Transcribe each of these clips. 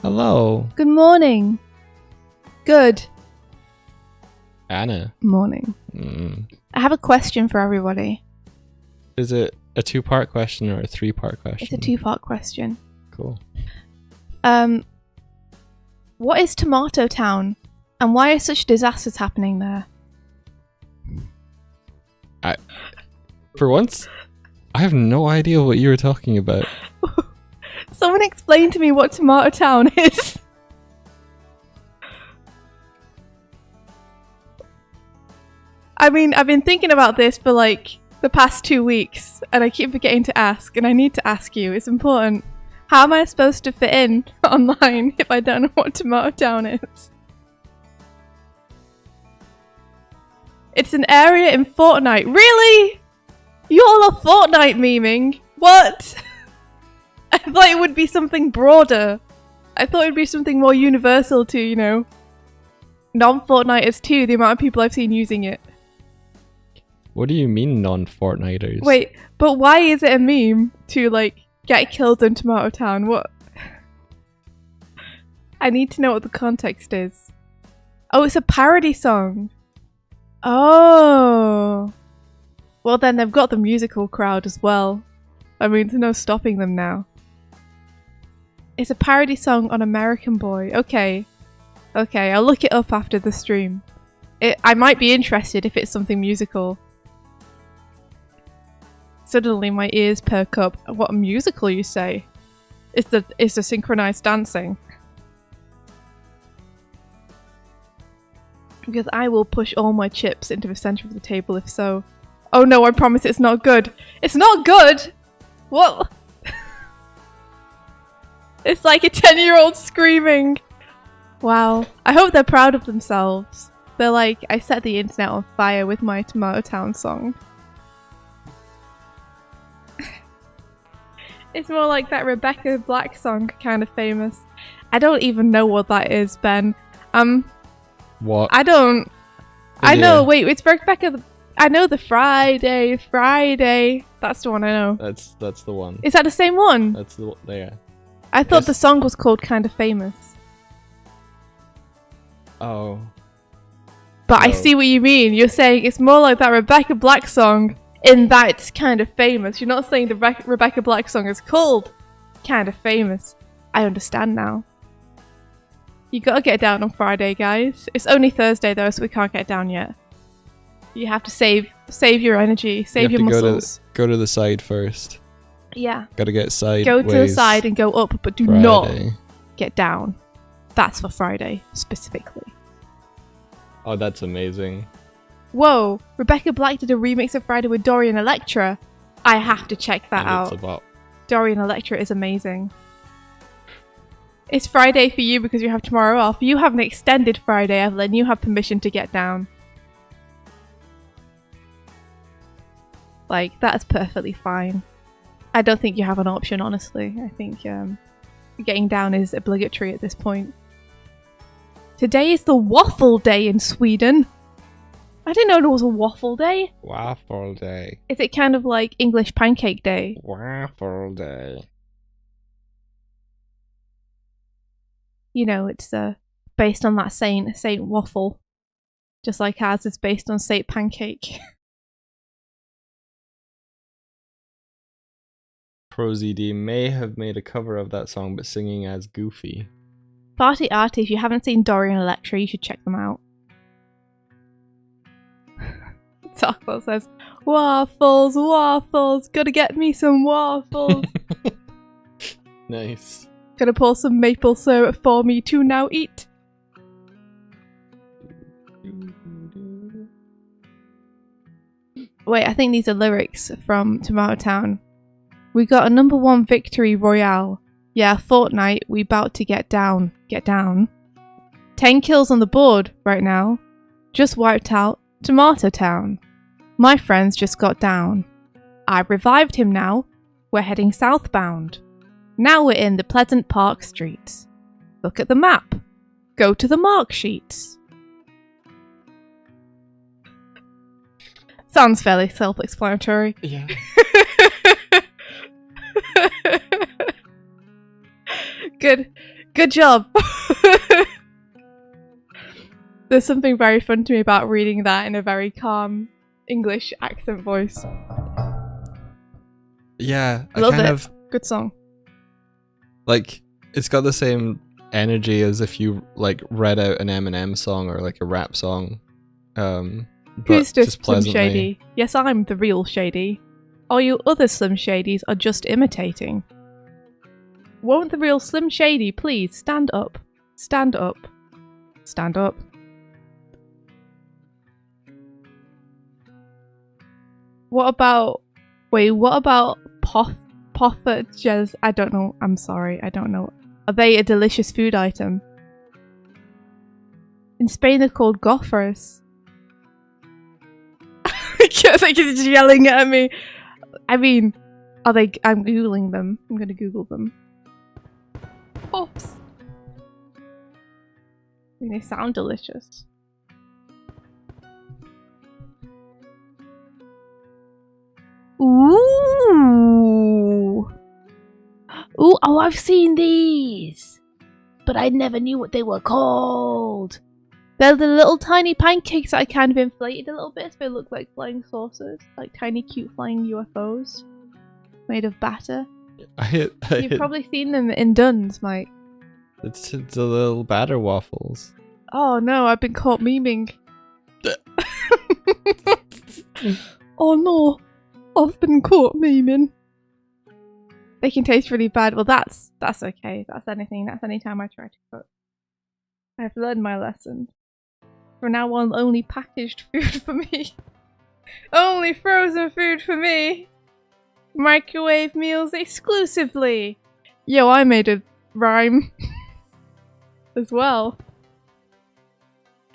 Hello. Good morning. Good Anna. morning. I have a question for everybody. Is it a 2-part question or a 3-part question? It's a 2-part question. Cool. What is Tomato Town, and why are such disasters happening there? For once, I have no idea what you were talking about. Someone explain to me what Tomato Town is. I mean, I've been thinking about this for like the past 2 weeks, and I keep forgetting to ask, and I need to ask you. It's important. How am I supposed to fit in online if I don't know what Tomato Town is? It's an area in Fortnite. Really? You all are Fortnite memeing? What? I thought it would be something broader. I thought it would be something more universal to, you know, non-Fortniters too, the amount of people I've seen using it. What do you mean non-Fortniters? Wait, but why is it a meme to, like, get killed in Tomato Town? What? I need to know what the context is. Oh, it's a parody song. Oh. Well, then they've got the musical crowd as well. I mean, there's no stopping them now. It's a parody song on American Boy. Okay. Okay, I'll look it up after the stream. I might be interested if it's something musical. Suddenly my ears perk up. What a musical, you say? It's the synchronized dancing. Because I will push all my chips into the center of the table if so. Oh no, I promise it's not good. It's not good! What? It's like a 10-year-old screaming. Wow. I hope they're proud of themselves. They're like, I set the internet on fire with my Tomato Town song. It's more like that Rebecca Black song, kind of famous. I don't even know what that is, Ben. What? I don't. I know. Wait, it's Rebecca. I know the Friday. That's the one I know. That's the one. Is that the same one? That's the yeah. I thought the song was called Kind of Famous. Oh. But I see what you mean. You're saying it's more like that Rebecca Black song in that it's kind of famous. You're not saying the Rebecca Black song is called Kind of Famous. I understand now. You gotta get down on Friday, guys. It's only Thursday though, so we can't get down yet. You have to save your energy, save your muscles. Go to the side first. Yeah. Gotta get sideways. Go to the side and go up, but do not get down. That's for Friday, specifically. Oh, that's amazing. Whoa, Rebecca Black did a remix of Friday with Dorian Electra. I have to check that out. It's about... Dorian Electra is amazing. It's Friday for you because you have tomorrow off. You have an extended Friday, Evelyn. You have permission to get down. Like, that's perfectly fine. I don't think you have an option, honestly. I think getting down is obligatory at this point. Today is the waffle day in Sweden. I didn't know there was a waffle day. Waffle day. Is it kind of like English pancake day? Waffle day. You know, it's based on that Saint Waffle. Just like ours is based on Saint Pancake. ProZD may have made a cover of that song, but singing as Goofy. Party Arty, if you haven't seen Dorian Electra, you should check them out. Taco says, waffles, waffles, gotta get me some waffles. Nice. Gonna pour some maple syrup for me to now eat. Wait, I think these are lyrics from Tomato Town. We got a #1 victory royale. Yeah, Fortnite, we bout to get down. Get down. 10 kills on the board right now. Just wiped out Tomato Town. My friends just got down. I revived him now. We're heading southbound. Now we're in the Pleasant Park streets. Look at the map. Go to the mark sheets. Sounds fairly self-explanatory. Yeah. Good job. There's something very fun to me about reading that in a very calm English accent voice. Yeah, I Love kind it. of Good song. like it's got the same energy as if you like read out an Eminem song or like a rap song. But Who's just Slim pleasantly. Shady? Yes, I'm the real Shady. All you other Slim Shadys are just imitating. Won't the real Slim Shady please stand up? Stand up. Stand up. What about... Wait, what about poffertjes? I don't know. I'm sorry, I don't know. Are they a delicious food item? In Spain they're called gofres. Like it's yelling at me. I mean, are they... I'm googling them. I'm gonna google them. Pops. I mean, they sound delicious. Ooh. Ooh, oh, I've seen these. But I never knew what they were called. They're the little tiny pancakes that I kind of inflated a little bit so they look like flying saucers. Like tiny cute flying UFOs. Made of batter. You've probably seen them in Duns, Mike. It's the little batter waffles. Oh no, I've been caught memeing. Oh no, I've been caught memeing. They can taste really bad. Well, that's okay. That's anything. That's any time I try to cook. I've learned my lesson. From now on, only packaged food for me. Only frozen food for me. Microwave meals exclusively. Yo, I made a rhyme as well.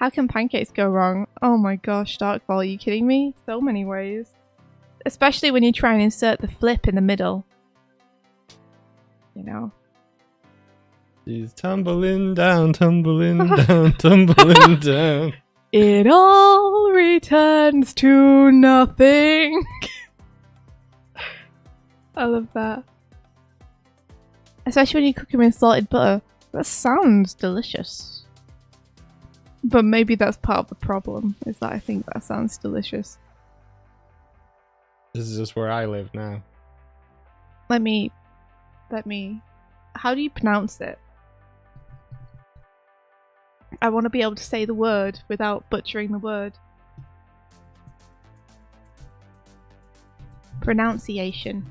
How can pancakes go wrong? Oh my gosh, Darkball, are you kidding me? So many ways. Especially when you try and insert the flip in the middle. You know. She's tumbling down, tumbling down, tumbling down. It all returns to nothing. I love that. Especially when you cook them in salted butter. That sounds delicious. But maybe that's part of the problem, is that I think that sounds delicious. This is just where I live now. Let me... How do you pronounce it? I want to be able to say the word without butchering the word. Pronunciation.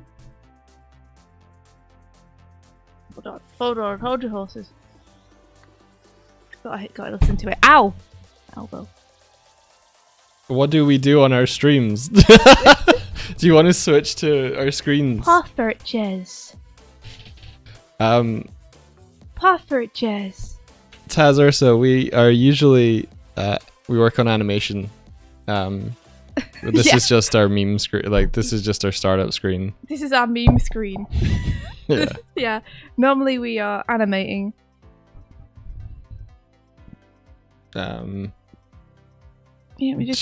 Hold your horses. Gotta listen to it. Ow! Elbow. What do we do on our streams? Do you want to switch to our screens? Poffertjes. Poffertjes. Taz Ursa, we are usually we work on animation. This is just our meme screen. Like this is just our startup screen. This is our meme screen. Yeah. Yeah. Normally we are animating. Yeah, we it's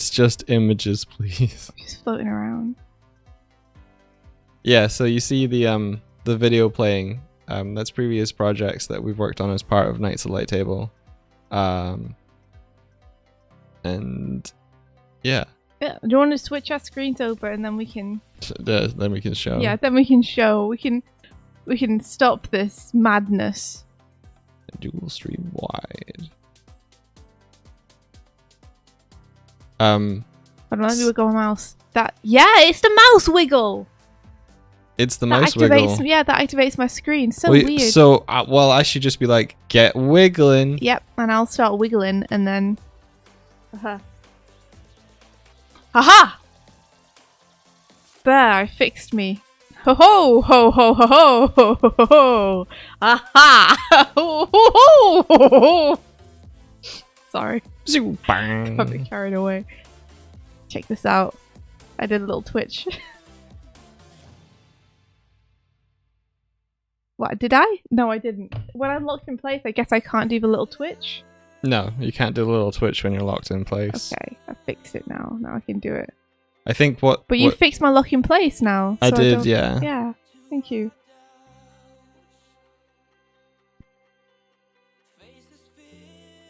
just images, please. just floating around. Yeah, so you see the video playing. That's previous projects that we've worked on as part of Knights of Light Table. And yeah. Yeah. Do you want to switch our screens over and then we can Then we can show. Yeah, then we can show. We can stop this madness. Dual stream wide. I don't know if you wiggle my mouse. It's the mouse wiggle. It's the mouse wiggle. Yeah, that activates my screen. So weird. So, I should just be like, get wiggling. Yep, and I'll start wiggling, and then. Haha! There, I fixed me. Ho ho ho ho ho ho ho ho ho ho! Aha! Ho ho ho ho ho! Sorry. Bang. Got me carried away. Check this out. I did a little twitch. What, did I? No, I didn't. When I'm locked in place, I guess I can't do the little twitch? No, you can't do the little twitch when you're locked in place. Okay, I fixed it now. Now I can do it. I think But you fixed my lock in place now. I did, yeah. Yeah, thank you.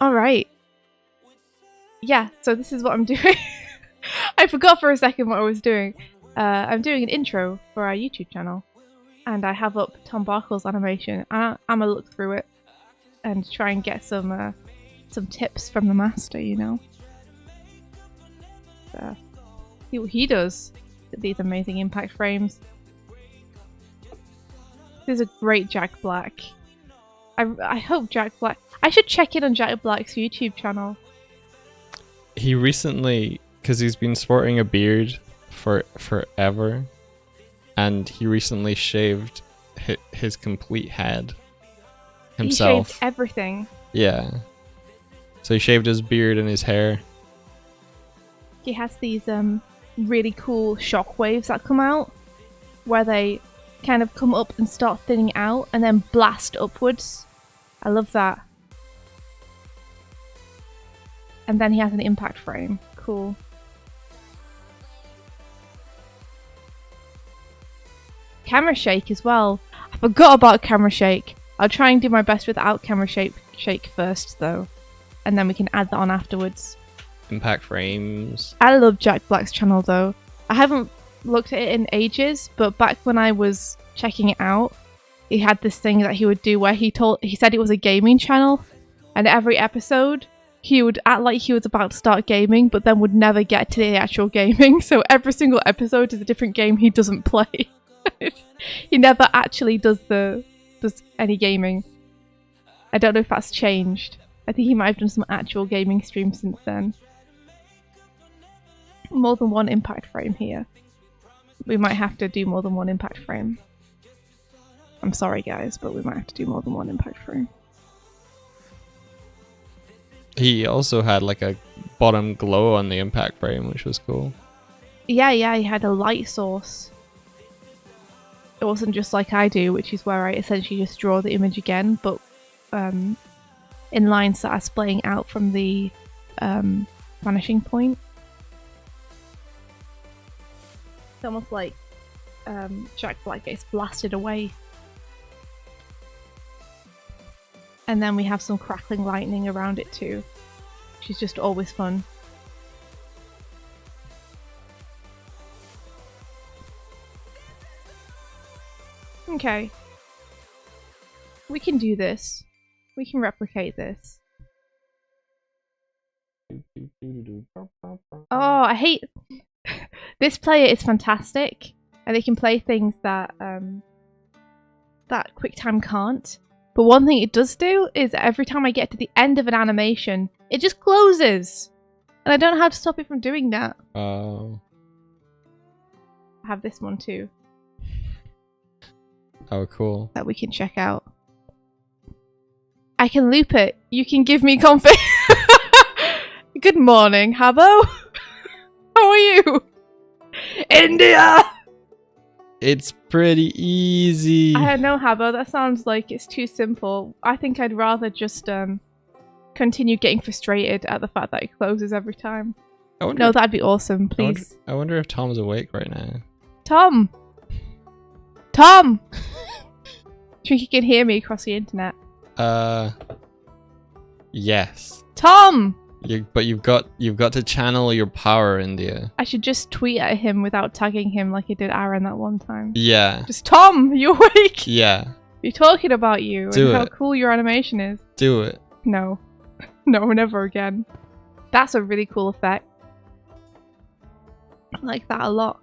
Alright. Yeah, so this is what I'm doing. I forgot for a second what I was doing. I'm doing an intro for our YouTube channel. And I have up Tom Barkle's animation. I'm gonna look through it and try and get some tips from the master, you know? See what he does with these amazing impact frames. This is a great Jack Black. I hope Jack Black... I should check in on Jack Black's YouTube channel. He recently, because he's been sporting a beard for forever, and he recently shaved his complete head himself. He shaved everything. Yeah. So he shaved his beard and his hair. He has these really cool shockwaves that come out, where they kind of come up and start thinning out and then blast upwards. I love that. And then he has an impact frame. Cool. Camera shake as well. I forgot about camera shake. I'll try and do my best without camera shake first though. And then we can add that on afterwards. Impact frames. I love Jack Black's channel though. I haven't looked at it in ages, but back when I was checking it out, he had this thing that he would do where he said it was a gaming channel, and every episode he would act like he was about to start gaming, but then would never get to the actual gaming. So every single episode is a different game he doesn't play. He never actually does any gaming. I don't know if that's changed. I think he might have done some actual gaming streams since then. More than one impact frame here. We might have to do more than one impact frame. I'm sorry guys, but we might have to do more than one impact frame. He also had like a bottom glow on the impact frame, which was cool. Yeah, he had a light source. It wasn't just like I do, which is where I essentially just draw the image again, but in lines that are splaying out from the vanishing point. It's almost like Jack Black gets blasted away. And then we have some crackling lightning around it too, which is just always fun. Okay. We can do this. We can replicate this. Oh, I hate... This player is fantastic, and they can play things that that QuickTime can't. But one thing it does do is every time I get to the end of an animation, it just closes. And I don't know how to stop it from doing that. Oh. I have this one too. Oh, cool. That we can check out. I can loop it. You can give me config. Good morning, Habbo. How are you? India! It's pretty easy. I don't know, Habbo. That sounds like it's too simple. I think I'd rather just continue getting frustrated at the fact that it closes every time. No, that'd be awesome, please. I wonder if Tom's awake right now. Tom! Tom! Do you think you can hear me across the internet? Yes. Tom! But you've got to channel your power, India. I should just tweet at him without tagging him like I did Aaron that one time. Yeah. Just, Tom, you awake? Yeah. We're talking about you Do and it. how cool your animation is. Do it. No. No, never again. That's a really cool effect. I like that a lot.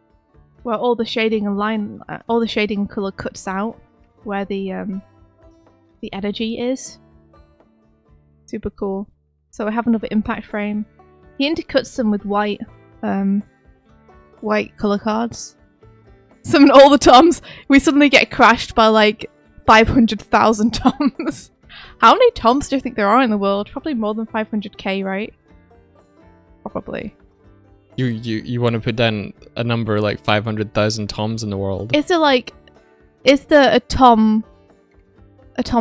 Where all the shading and all the shading and colour cuts out where the energy is. Super cool. So I have another impact frame. He intercuts them with white colour cards. Summon all the Toms. We suddenly get crashed by like 500,000 Toms. How many Toms do you think there are in the world? Probably more than 500k, right? Probably. You want to put down a number like 500,000 Toms in the world? Is there a Tom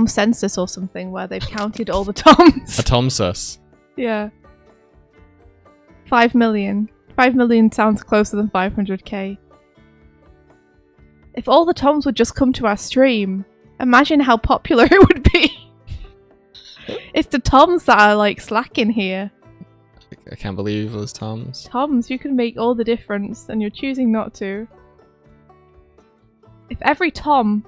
census or something where they've counted all the Toms? A Tomsus. Yeah. 5 million. 5 million sounds closer than 500k. If all the Toms would just come to our stream, imagine how popular it would be. It's the Toms that are like slacking here. I can't believe those Toms. Toms, you can make all the difference, and you're choosing not to. If every Tom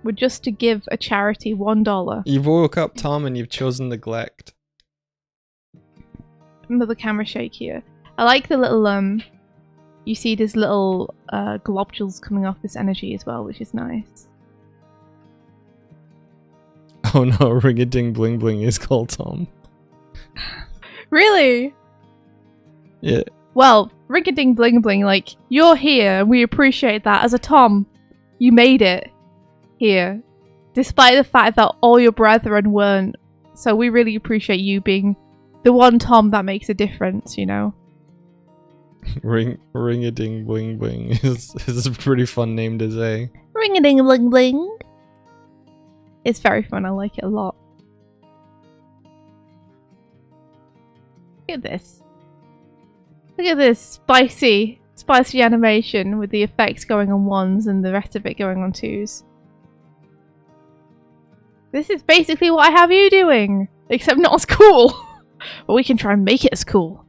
were just to give a charity $1. You've woke up, Tom, and you've chosen neglect. Another camera shake here. I like the little you see these little globules coming off this energy as well, which is nice. Oh no, Ring-a-Ding Bling Bling is called Tom. Really? Yeah. Well, Ring-a-Ding Bling Bling, like, you're here and we appreciate that. As a Tom, you made it here. Despite the fact that all your brethren weren't. So we really appreciate you being the one Tom that makes a difference, you know? Ring-a-Ding Bling Bling is a pretty fun name to say. Ring-a-ding Bling Bling. It's very fun, I like it a lot. Look at this. Look at this spicy animation with the effects going on 1s and the rest of it going on 2s. This is basically what I have you doing, except not as cool. But we can try and make it as cool.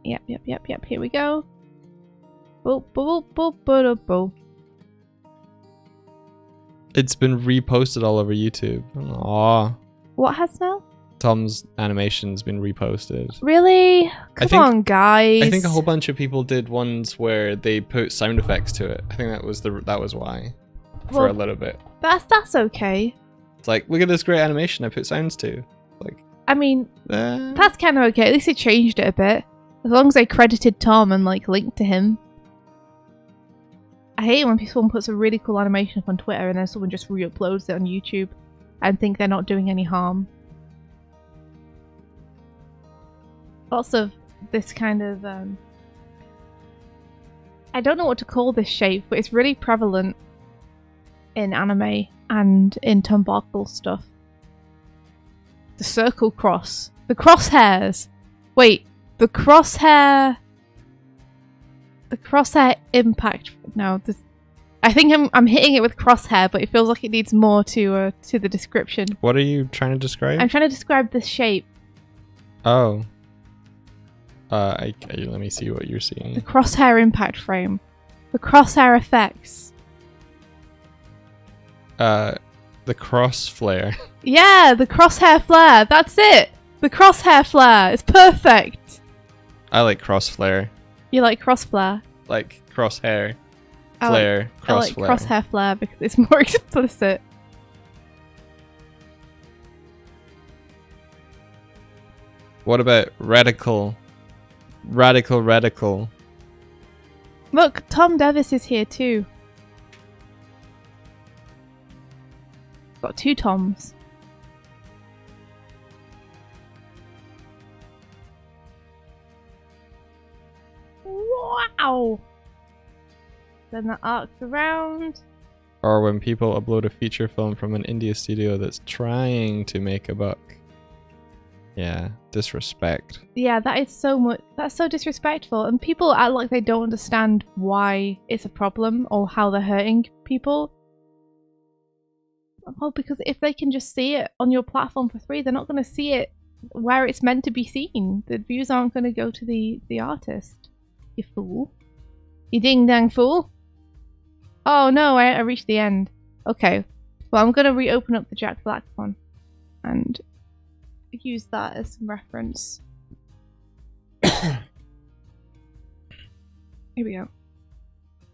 Yep. Here we go. Boop, boop, boop, boop, boop. It's been reposted all over YouTube. Aw. What has now? Tom's animation's been reposted. Really? Come on, guys. I think a whole bunch of people did ones where they put sound effects to it. I think that was why. For a little bit. That's okay. It's like, look at this great animation I put sounds to. Like, I mean, that's kind of okay. At least it changed it a bit. As long as they credited Tom and like linked to him. I hate it when someone puts a really cool animation up on Twitter and then someone just re-uploads it on YouTube and think they're not doing any harm. Lots of this kind of I don't know what to call this shape, but it's really prevalent in anime and in Tumbarkle stuff. The circle cross. The crosshairs! Wait, the crosshair impact. No, I think I'm hitting it with crosshair, but it feels like it needs more to the description. What are you trying to describe? I'm trying to describe this shape. Oh. Let me see what you're seeing. The crosshair impact frame. The crosshair effects. The cross flare. Yeah, the crosshair flare. That's it. The crosshair flare. It's perfect. I like cross flare. You like cross flare? Like crosshair. Flare. Cross flare. I like crosshair flare because it's more explicit. What about radical? Radical. Look, Tom Davis is here too. Got 2 Toms. Wow! Then that arcs around. Or when people upload a feature film from an India studio that's trying to make a buck. Yeah, disrespect. Yeah, that is that's so disrespectful. And people act like they don't understand why it's a problem or how they're hurting people. Well, because if they can just see it on your platform for free, they're not going to see it where it's meant to be seen. The views aren't going to go to the artist. You fool. You ding-dang fool. Oh no, I reached the end. Okay. Well, I'm going to reopen up the Jack Black one. And use that as some reference. Here we go.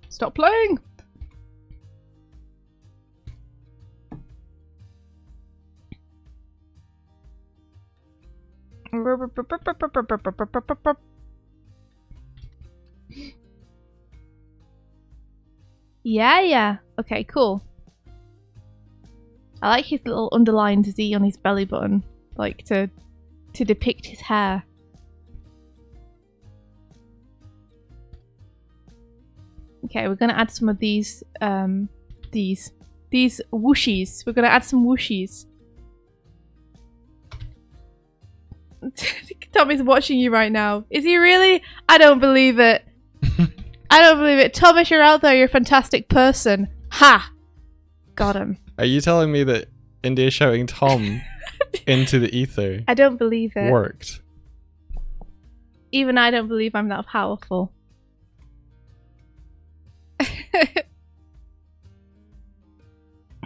Stop playing! Yeah. Okay, cool. I like his little underlined Z on his belly button, like to depict his hair. Okay, we're gonna add some of these whooshies. We're gonna add some whooshies. Tommy's watching you right now. Is he really? I don't believe it. I don't believe it. Thomas, you're out there. You're a fantastic person. Ha! Got him. Are you telling me that India shouting Tom into the ether I don't believe it. worked? Even I don't believe I'm that powerful.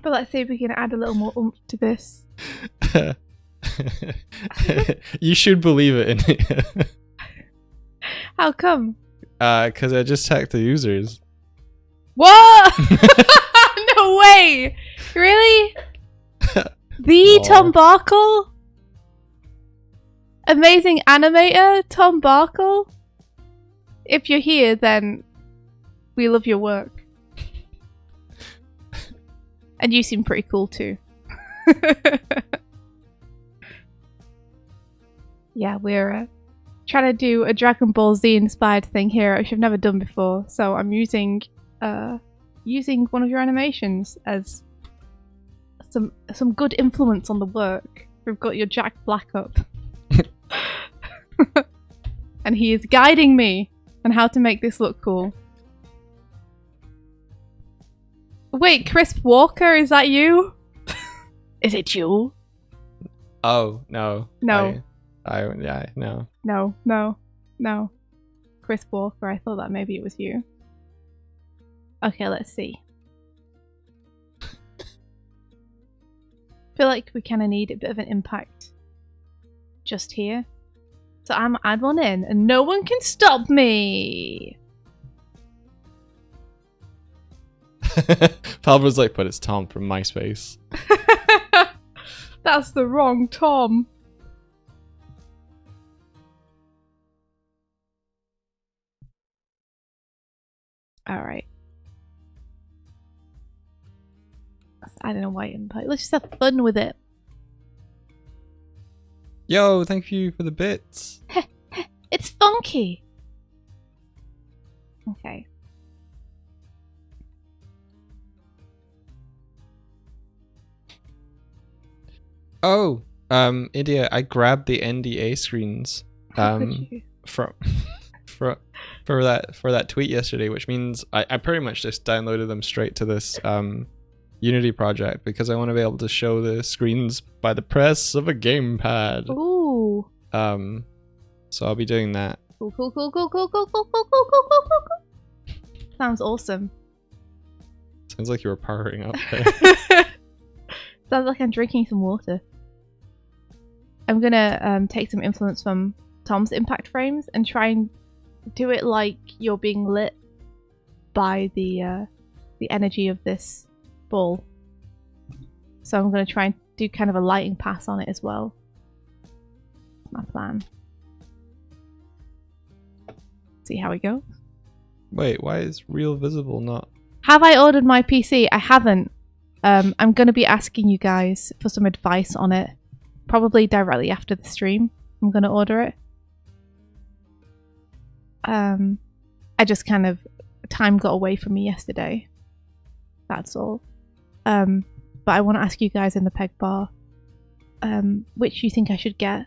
But let's see if we can add a little more oomph to this. You should believe it, India. How come? Because I just checked the users. What? No way! Really? The Aw. Tom Barkle? Amazing animator, Tom Barkle? If you're here, then we love your work. And you seem pretty cool too. Yeah, we're trying to do a Dragon Ball Z inspired thing here, which I've never done before. So I'm using one of your animations as some good influence on the work. We've got your Jack Black up. And he is guiding me on how to make this look cool. Wait, Crisp Walker, is that you? Is it you? Oh, no. No. Yeah, no. No. Crisp Walker, I thought that maybe it was you. Okay, let's see. Feel like we kind of need a bit of an impact just here. So I'm add one in and no one can stop me. Pablo's like, but it's Tom from MySpace. That's the wrong Tom. Alright. I don't know why invite. Let's just have fun with it. Yo, thank you for the bits. It's funky. Okay. Oh, India, I grabbed the NDA screens How could you? for that tweet yesterday, which means I pretty much just downloaded them straight to this Unity project because I want to be able to show the screens by the press of a gamepad. Ooh. So I'll be doing that. Cool. Sounds awesome. Sounds like you were powering up there. Sounds like I'm drinking some water. I'm gonna take some influence from Tom's impact frames and try and do it like you're being lit by the energy of this ball. So I'm gonna try and do kind of a lighting pass on it as well. That's my plan. See how we go. Wait, why is real visible not? Have I ordered my PC? I haven't. I'm going to be asking you guys for some advice on it. Probably directly after the stream. I'm going to order it. I just kind of... Time got away from me yesterday. That's all. But I want to ask you guys in the peg bar which you think I should get.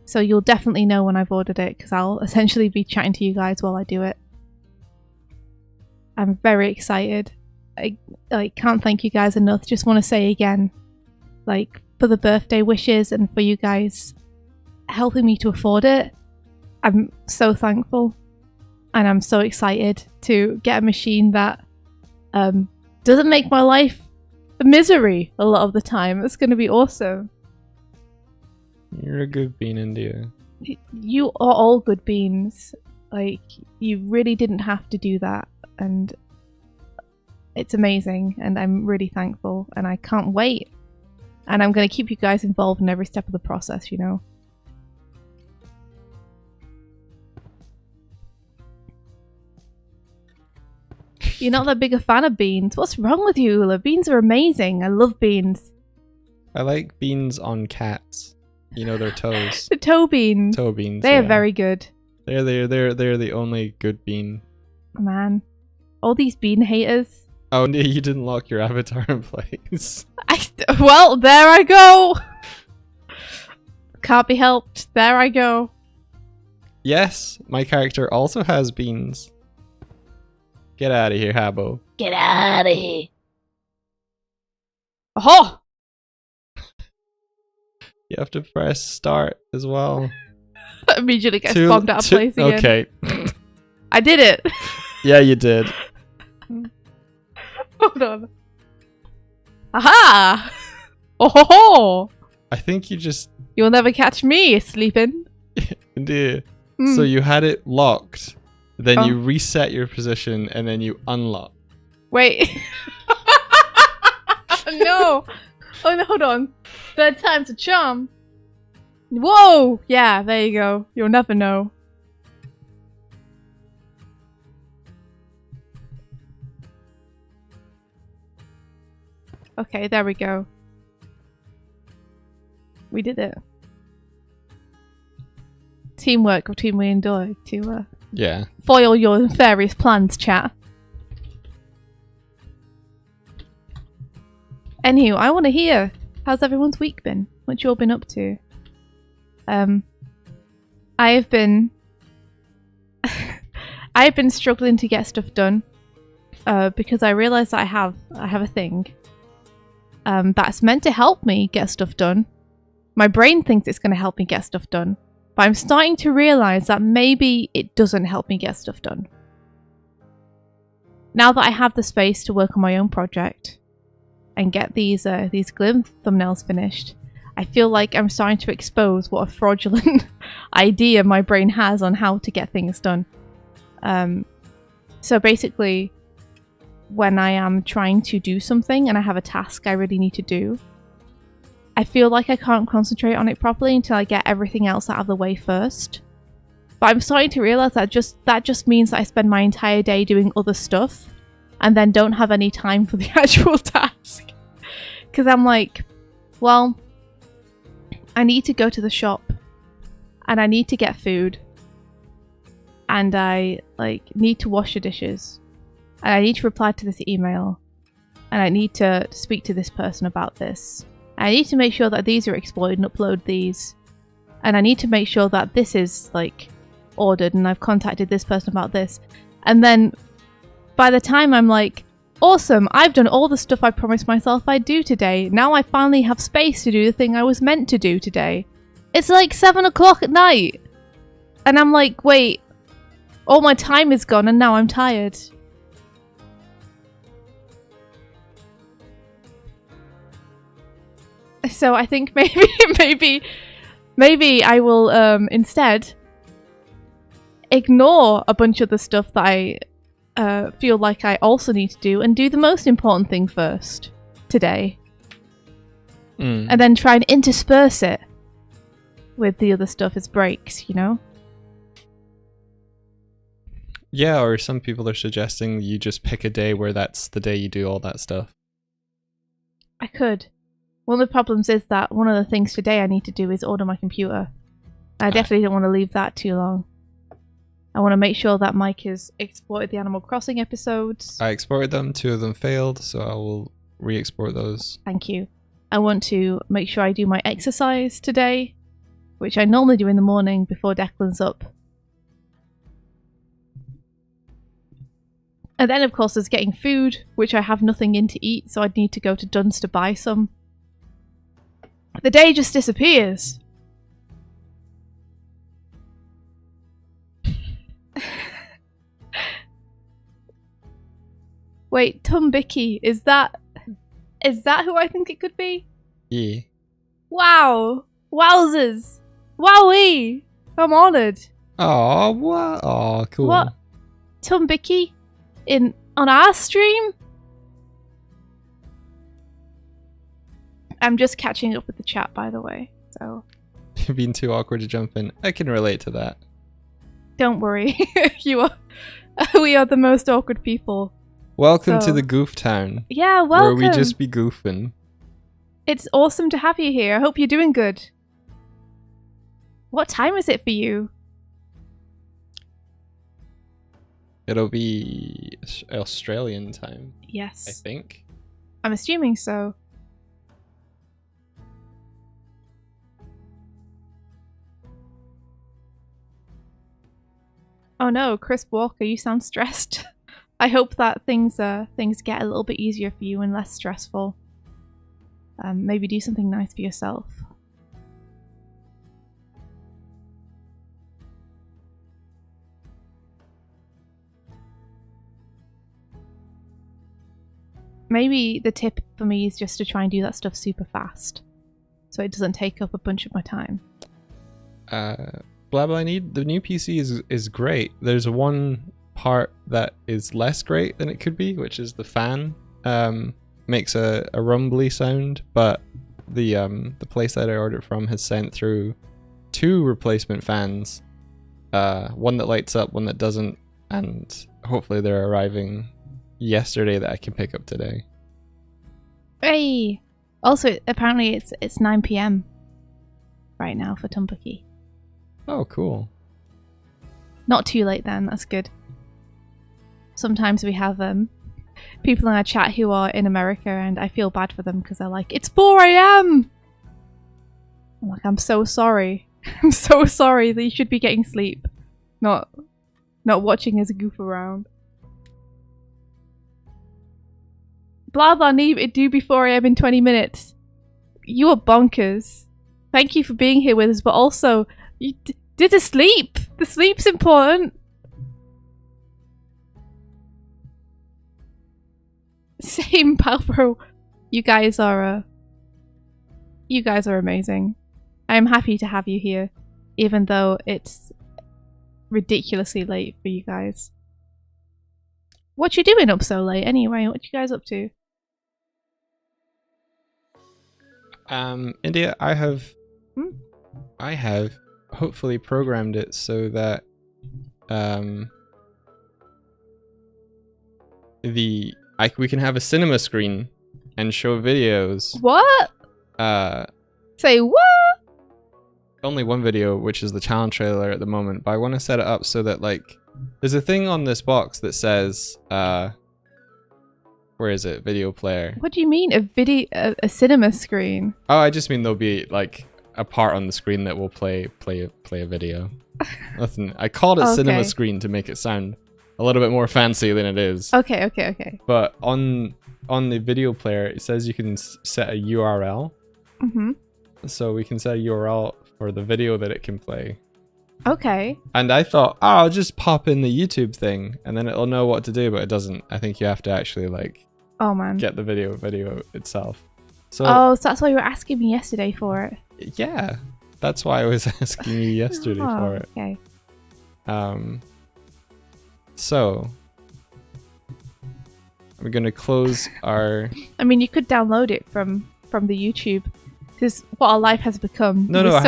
So you'll definitely know when I've ordered it because I'll essentially be chatting to you guys while I do it. I'm very excited. I can't thank you guys enough. Just want to say again, like, for the birthday wishes and for you guys helping me to afford it. I'm so thankful. And I'm so excited to get a machine that doesn't make my life a misery a lot of the time. It's going to be awesome. You're a good bean, India. You are all good beans. Like, you really didn't have to do that. And it's amazing. And I'm really thankful. And I can't wait. And I'm going to keep you guys involved in every step of the process, you know. You're not that big a fan of beans. What's wrong with you, Ula? Beans are amazing. I love beans. I like beans on cats. You know, their toes. The toe beans. Toe beans. They are very good. They're the only good bean. Man. All these bean haters. Oh, you didn't lock your avatar in place. Well, there I go. Can't be helped. There I go. Yes, my character also has beans. Get out of here, Habbo. Get out of here. Oh! You have to press start as well. Immediately gets bombed out of place again. Okay. I did it. Yeah, you did. Hold on. Aha! Oh ho ho! I think you just... You'll never catch me sleeping. Indeed. Mm. So you had it locked, then Oh. you reset your position, and then you unlock. Wait. No. Oh no, hold on. Third time's a charm. Whoa! Yeah, there you go. You'll never know. Okay, there we go. We did it. Teamwork between me and Doig to Yeah. foil your nefarious plans, chat. Anywho, I want to hear, how's everyone's week been? What you all been up to? I have been I've been struggling to get stuff done because I realised I have a thing that's meant to help me get stuff done. My brain thinks it's going to help me get stuff done, but I'm starting to realise that maybe it doesn't help me get stuff done. Now that I have the space to work on my own project and get these Glim thumbnails finished, I feel like I'm starting to expose what a fraudulent idea my brain has on how to get things done. So basically, when I am trying to do something and I have a task I really need to do, I feel like I can't concentrate on it properly until I get everything else out of the way first. But I'm starting to realise that just means that I spend my entire day doing other stuff and then don't have any time for the actual task. Because I'm like, well, I need to go to the shop and I need to get food and I need to wash the dishes and I need to reply to this email and I need to speak to this person about this. I need to make sure that these are exploited and upload these, and I need to make sure that this is ordered and I've contacted this person about this. And then by the time I'm like, awesome, I've done all the stuff I promised myself I'd do today. Now I finally have space to do the thing I was meant to do today. It's like 7 o'clock at night. And I'm like, wait, all my time is gone and now I'm tired. So I think maybe I will instead ignore a bunch of the stuff that I feel like I also need to do and do the most important thing first today. And then try and intersperse it with the other stuff as breaks, you know? Yeah, or some people are suggesting you just pick a day where that's the day you do all that stuff. I could. One of the problems is that one of the things today I need to do is order my computer. I definitely don't want to leave that too long. I want to make sure that Mike has exported the Animal Crossing episodes. I exported them, 2 of them failed, so I will re-export those. Thank you. I want to make sure I do my exercise today, which I normally do in the morning before Declan's up. And then of course there's getting food, which I have nothing in to eat, so I'd need to go to Dunnes to buy some. The day just disappears. Wait, Tumbiki, is that who I think it could be? Yeah. Wow! Wowzers! Wowee! I'm honoured. Oh, what? Oh, cool. What? Tumbiki? On our stream? I'm just catching up with the chat, by the way, so... You've been too awkward to jump in. I can relate to that. Don't worry. We are the most awkward people. Welcome to the Goof Town. Yeah, welcome. Where we just be goofing. It's awesome to have you here. I hope you're doing good. What time is it for you? It'll be Australian time. Yes. I think. I'm assuming so. Oh no, Chris Walker, you sound stressed. I hope that things get a little bit easier for you and less stressful. Maybe do something nice for yourself. Maybe the tip for me is just to try and do that stuff super fast, so it doesn't take up a bunch of my time. Blah blah. The new PC is great. There's one part that is less great than it could be, which is the fan. Makes a rumbly sound, but the place that I ordered from has sent through 2 replacement fans. One that lights up, one that doesn't, and hopefully they're arriving yesterday that I can pick up today. Hey! Also, apparently it's 9 p.m. right now for Tumbucky. Oh, cool. Not too late then, that's good. Sometimes we have people in our chat who are in America and I feel bad for them because they're like, it's 4 a.m! I'm like, I'm so sorry. I'm so sorry that you should be getting sleep. Not watching us goof around. Blah blah Neve, it do be 4 a.m. in 20 minutes. You are bonkers. Thank you for being here with us, but also, you did the sleep! The sleep's important! Same, Palbro. You guys are amazing. I am happy to have you here, even though it's ridiculously late for you guys. What you doing up so late anyway? What you guys up to? India, I have hopefully programmed it so that we can have a cinema screen and show videos. What? Say what? Only one video, which is the challenge trailer at the moment, but I want to set it up so that, like, there's a thing on this box that says where is it? Video player. What do you mean a cinema screen? Oh, I just mean there'll be like a part on the screen that will play a video. Nothing. I called it cinema screen to make it sound a little bit more fancy than it is. Okay. But on the video player, it says you can set a URL. Mm-hmm. So we can set a URL for the video that it can play. Okay. And I thought, oh, I'll just pop in the YouTube thing and then it'll know what to do, but it doesn't. I think you have to actually like get the video itself. So so that's why you were asking me yesterday for it. Yeah. That's why I was asking you yesterday for it. Okay. So I'm gonna close our. I mean, you could download it from the YouTube, because what our life has become. No, I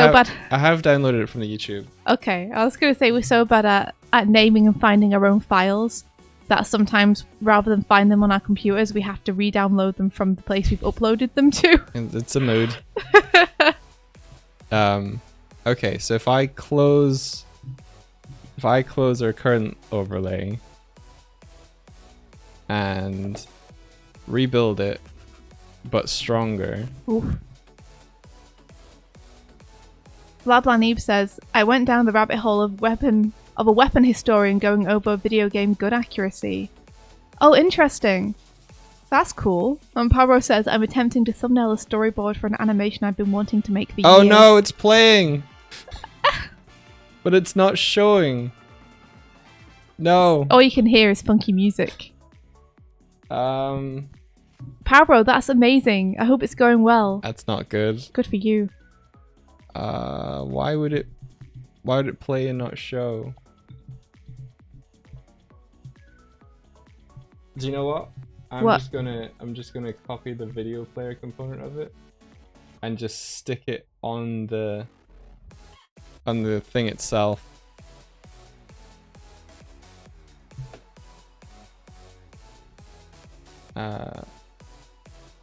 have downloaded it from the YouTube. Okay, I was gonna say we're so bad at naming and finding our own files that sometimes, rather than find them on our computers, we have to re-download them from the place we've uploaded them to. And it's a mood. Okay, so if I close our current overlay and rebuild it, but stronger. Oof. Blah Blah Neve says, I went down the rabbit hole of a weapon historian going over video game gun accuracy. Oh, interesting. That's cool. And Pablo says, I'm attempting to thumbnail a storyboard for an animation I've been wanting to make for years. Oh no, it's playing! But it's not showing. No. All you can hear is funky music. Pablo, that's amazing. I hope it's going well. That's not good. Good for you. Why would it play and not show? Do you know what? I'm just gonna copy the video player component of it and just stick it on the thing itself.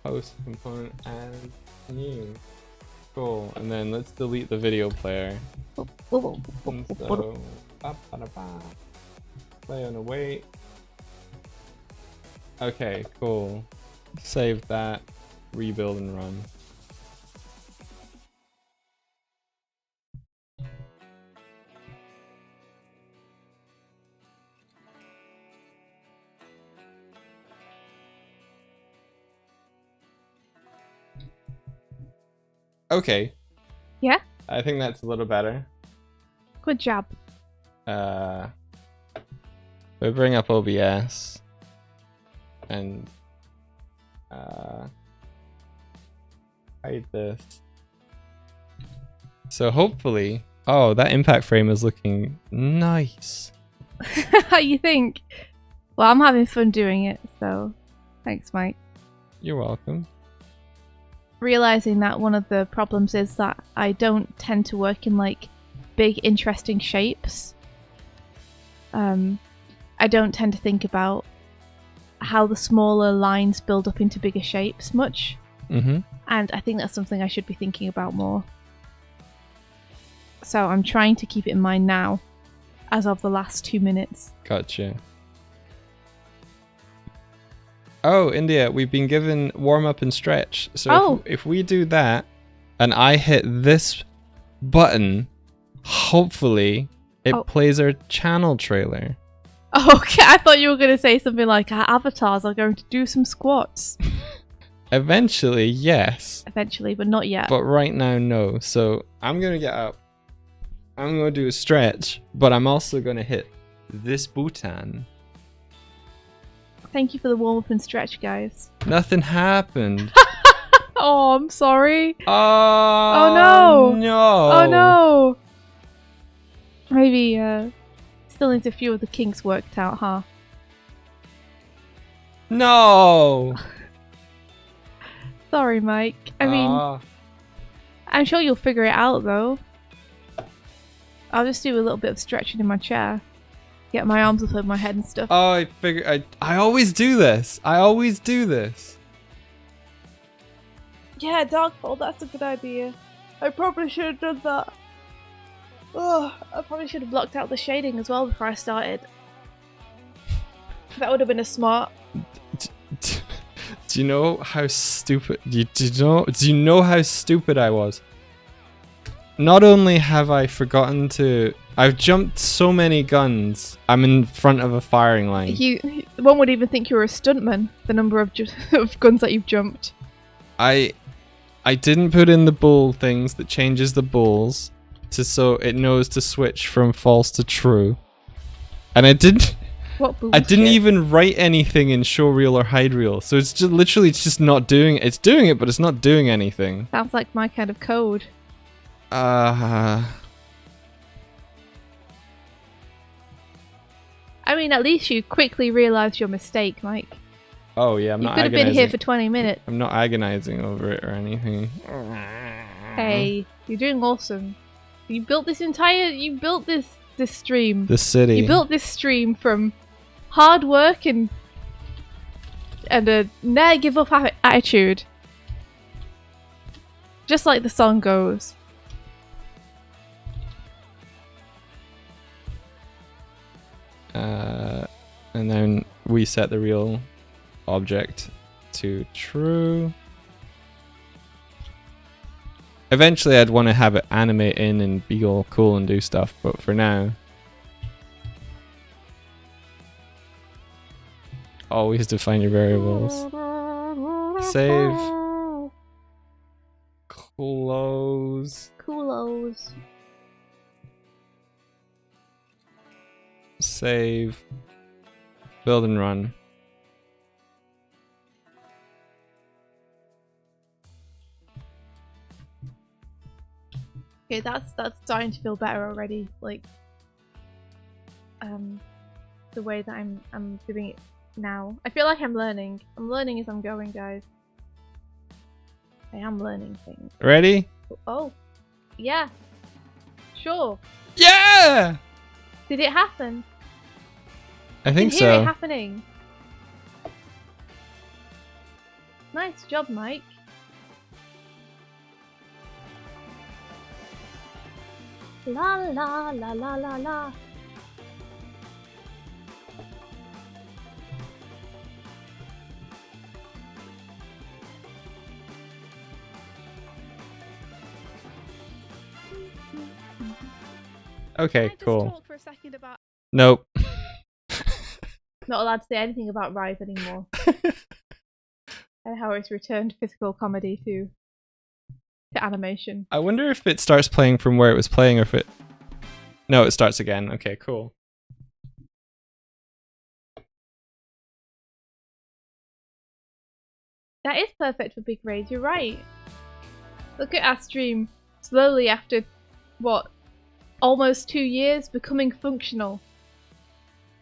Post component and new. Cool. And then let's delete the video player. And so, play on await. Okay, cool. Save that, rebuild and run. Okay. Yeah? I think that's a little better. Good job. We'll bring up OBS and hide this. So hopefully, oh, that impact frame is looking nice. How you think? Well, I'm having fun doing it, so thanks, Mike. You're welcome. Realizing that one of the problems is that I don't tend to work in like big, interesting shapes. I don't tend to think about how the smaller lines build up into bigger shapes much. Mm-hmm. And I think that's something I should be thinking about more. So I'm trying to keep it in mind now, as of the last 2 minutes. Gotcha. Oh, India, we've been given warm up and stretch. So if we do that, and I hit this button, hopefully it plays our channel trailer. Okay, I thought you were going to say something like our avatars are going to do some squats. Eventually, yes. Eventually, but not yet. But right now, no. So I'm going to get up. I'm going to do a stretch, but I'm also going to hit this button. Thank you for the warm up and stretch, guys. Nothing happened. Oh, I'm sorry. Oh no. No. Oh no. Maybe still needs a few of the kinks worked out, huh? No. Sorry, Mike. I mean, I'm sure you'll figure it out though. I'll just do a little bit of stretching in my chair. Get my arms up over my head and stuff. Oh, I figure I always do this. I always do this. Yeah, dark hole, that's a good idea. I probably should have done that. Oh, I probably should have blocked out the shading as well before I started. That would have been a smart. Do you know how stupid? Do you know how stupid I was? Not only have I forgotten to, I've jumped so many guns. I'm in front of a firing line. One would even think you were a stuntman. The number of of guns that you've jumped. I didn't put in the bull things that changes the bulls so it knows to switch from false to true, and I didn't. What bullshit? I didn't even write anything in show reel or hide reel, so it's just literally it's just not doing. It's doing it, but it's not doing anything. Sounds like my kind of code. I mean, at least you quickly realised your mistake, Mike. Oh yeah, I'm you not. You could have been here for 20 minutes. I'm not agonizing over it or anything. Hey, you're doing awesome. You built this this stream. The city. You built this stream from hard work and a never give up attitude. Just like the song goes. And then we set the real object to true. Eventually I'd want to have it animate in and be all cool and do stuff, but for now, always define your variables. Save. Close. Coolos. Save. Build and run. Okay, that's starting to feel better already. Like, the way that I'm doing it now. I feel like I'm learning. I'm learning as I'm going, guys. I am learning things. Ready? Oh, yeah. Sure. Yeah! Did it happen? I think so. I can hear it so. happening. Nice job, Mike. La la la la la la. Okay, cool. Talk for a second about Nope. not allowed to say anything about Rise anymore. And how it's returned physical comedy to to animation. I wonder if it starts playing from where it was playing or if it... No, it starts again. Okay, cool. That is perfect for big raids, you're right. Look at our stream slowly after, what, almost 2 years becoming functional.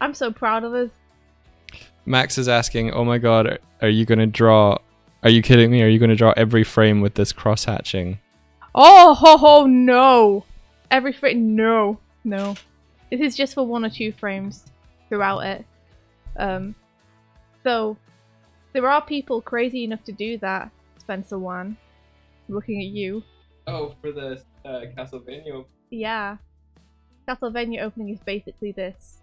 I'm so proud of us. Max is asking, oh my god, are you going to draw... Are you kidding me? Are you going to draw every frame with this cross-hatching? Oh, no. Every frame, no. No. This is just for 1 or 2 frames throughout it. So, there are people crazy enough to do that, Spencer Wan. Looking at you. Oh, for the Castlevania. Yeah. Castlevania opening is basically this.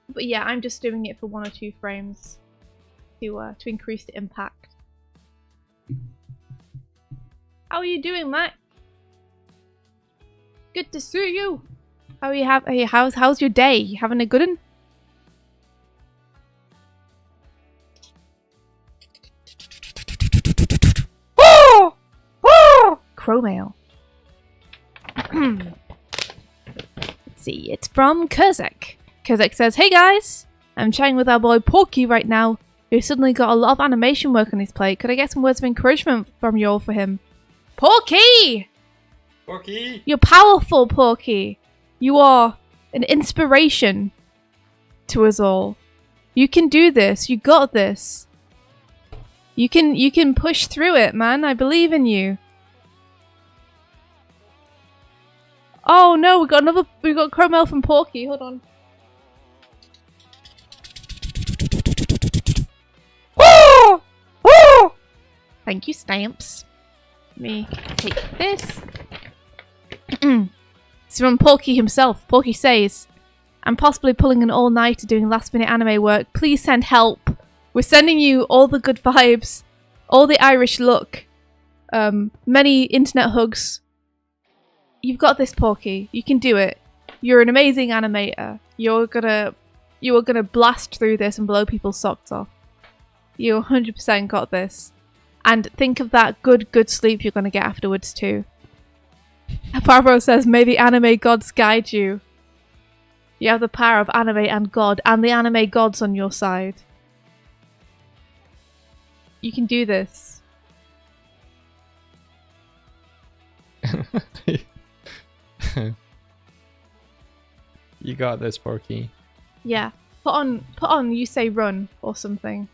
But yeah, I'm just doing it for 1 or 2 frames to increase the impact. How are you doing, Matt? Good to see you. How are you? How's your day? You having a good one? Crow mail. Let's see, it's from Kurzak. Kurzak says, hey guys, I'm chatting with our boy Porky right now, who suddenly got a lot of animation work on his plate. Could I get some words of encouragement from you all for him? Porky! Porky! You're powerful, Porky. You are an inspiration to us all. You can do this. You got this. You can push through it, man. I believe in you. Oh no, we got Cromwell from Porky. Hold on. Oh! Oh! Thank you, Stamps. Let me take this. It's from Porky himself. Porky says, I'm possibly pulling an all-nighter doing last-minute anime work. Please send help. We're sending you all the good vibes, all the Irish look, many internet hugs. You've got this, Porky. You can do it. You're an amazing animator. You are gonna blast through this and blow people's socks off. You 100% got this. And think of that good sleep you're gonna get afterwards too. Pavro says, may the anime gods guide you. You have the power of anime and God, and the anime gods on your side. You can do this. You got this, Porky. Yeah. Put on you say run or something.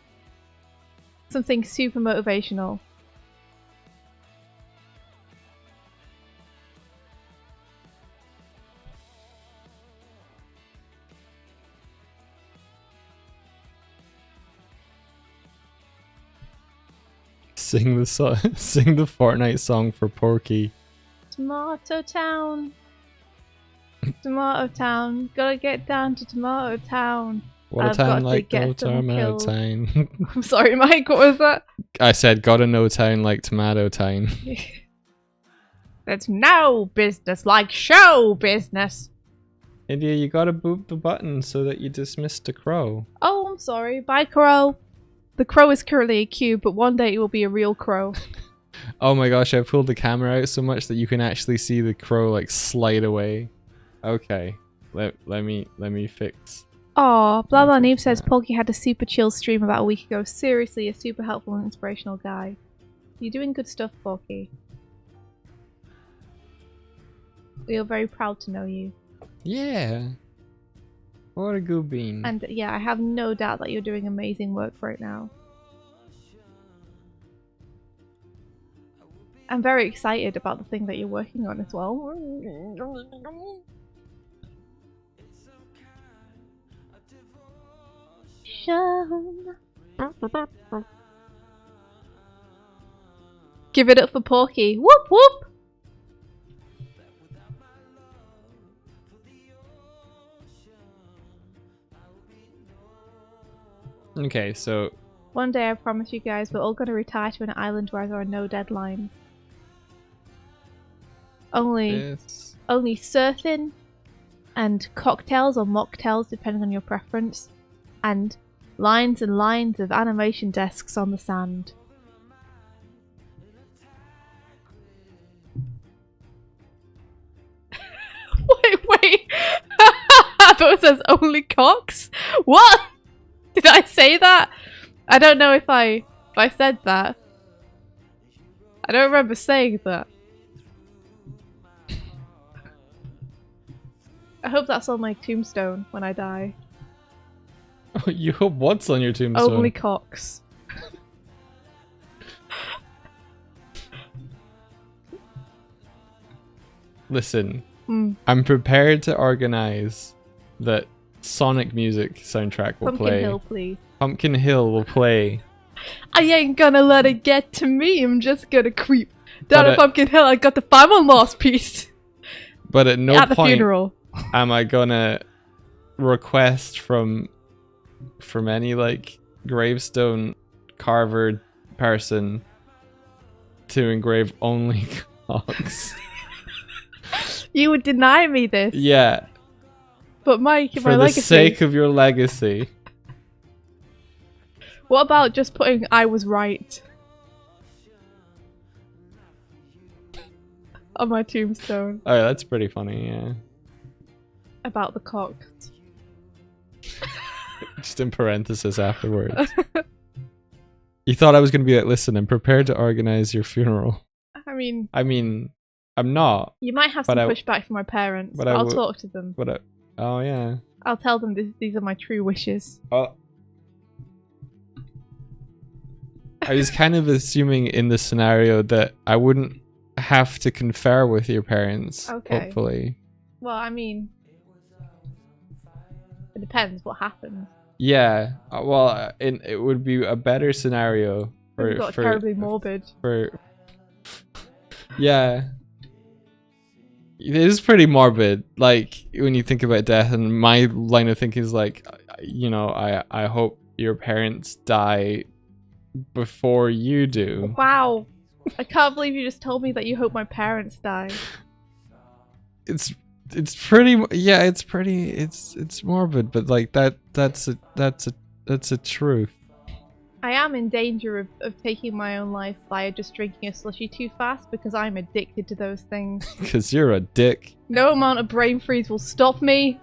Something super motivational. Sing the Fortnite song for Porky. Tomato Town. Tomato Town. Gotta get down to Tomato Town. What a town like Tomato Town. I'm sorry, Mike, what was that? I said, gotta know town like Tomato Town. That's no business like show business. India, you gotta boop the button so that you dismiss the crow. Oh, I'm sorry. Bye, crow. The crow is currently a cube, but one day it will be a real crow. Oh my gosh, I pulled the camera out so much that you can actually see the crow like slide away. Okay, let me fix. Aw, Blah Blah Neve says Porky had a super chill stream about a week ago. Seriously, a super helpful and inspirational guy. You're doing good stuff, Porky. We are very proud to know you. Yeah. What a good bean. And yeah, I have no doubt that you're doing amazing work right now. I'm very excited about the thing that you're working on as well. Give it up for Porky. Whoop whoop! Okay, so... One day I promise you guys we're all going to retire to an island where there are no deadlines. Only surfing and cocktails or mocktails depending on your preference. And lines and lines of animation desks on the sand. photo says only cocks. What? Did I say that? I don't know if I said that. I don't remember saying that. I hope that's on my tombstone when I die. You hope what's on your tombstone? Only cocks. Listen, I'm prepared to organize that Sonic music soundtrack will Pumpkin play. Hill, please. Pumpkin Hill will play. I ain't gonna let it get to me. I'm just gonna creep down But a Pumpkin Hill. I got the Family Lost piece. But at no At the point funeral. am I gonna request from any like gravestone carver person to engrave only cocks. You would deny me this. Yeah. But Mike, For my the legacy. sake of your legacy. What about just putting I was right on my tombstone Oh, that's pretty funny, yeah. about the cocks? Just in parenthesis afterwards. You thought I was gonna be like, listen, I'm prepared to organize your funeral. I mean, I'm not. you might have some pushback from my parents, but I'll talk to them. Oh yeah. I'll tell them these are my true wishes. Oh. I was kind of assuming in this scenario that I wouldn't have to confer with your parents. Okay. Hopefully. Well, I mean, it depends what happens. Yeah. Well, it would be a better scenario It got terribly morbid. Yeah. It is pretty morbid, like, when you think about death, and my line of thinking is like, you know, I hope your parents die before you do. Wow. I can't believe you just told me that you hope my parents die. It's pretty, yeah, it's morbid, but like that's a truth. I am in danger of taking my own life via just drinking a slushy too fast because I'm addicted to those things. Because you're a dick. No amount of brain freeze will stop me.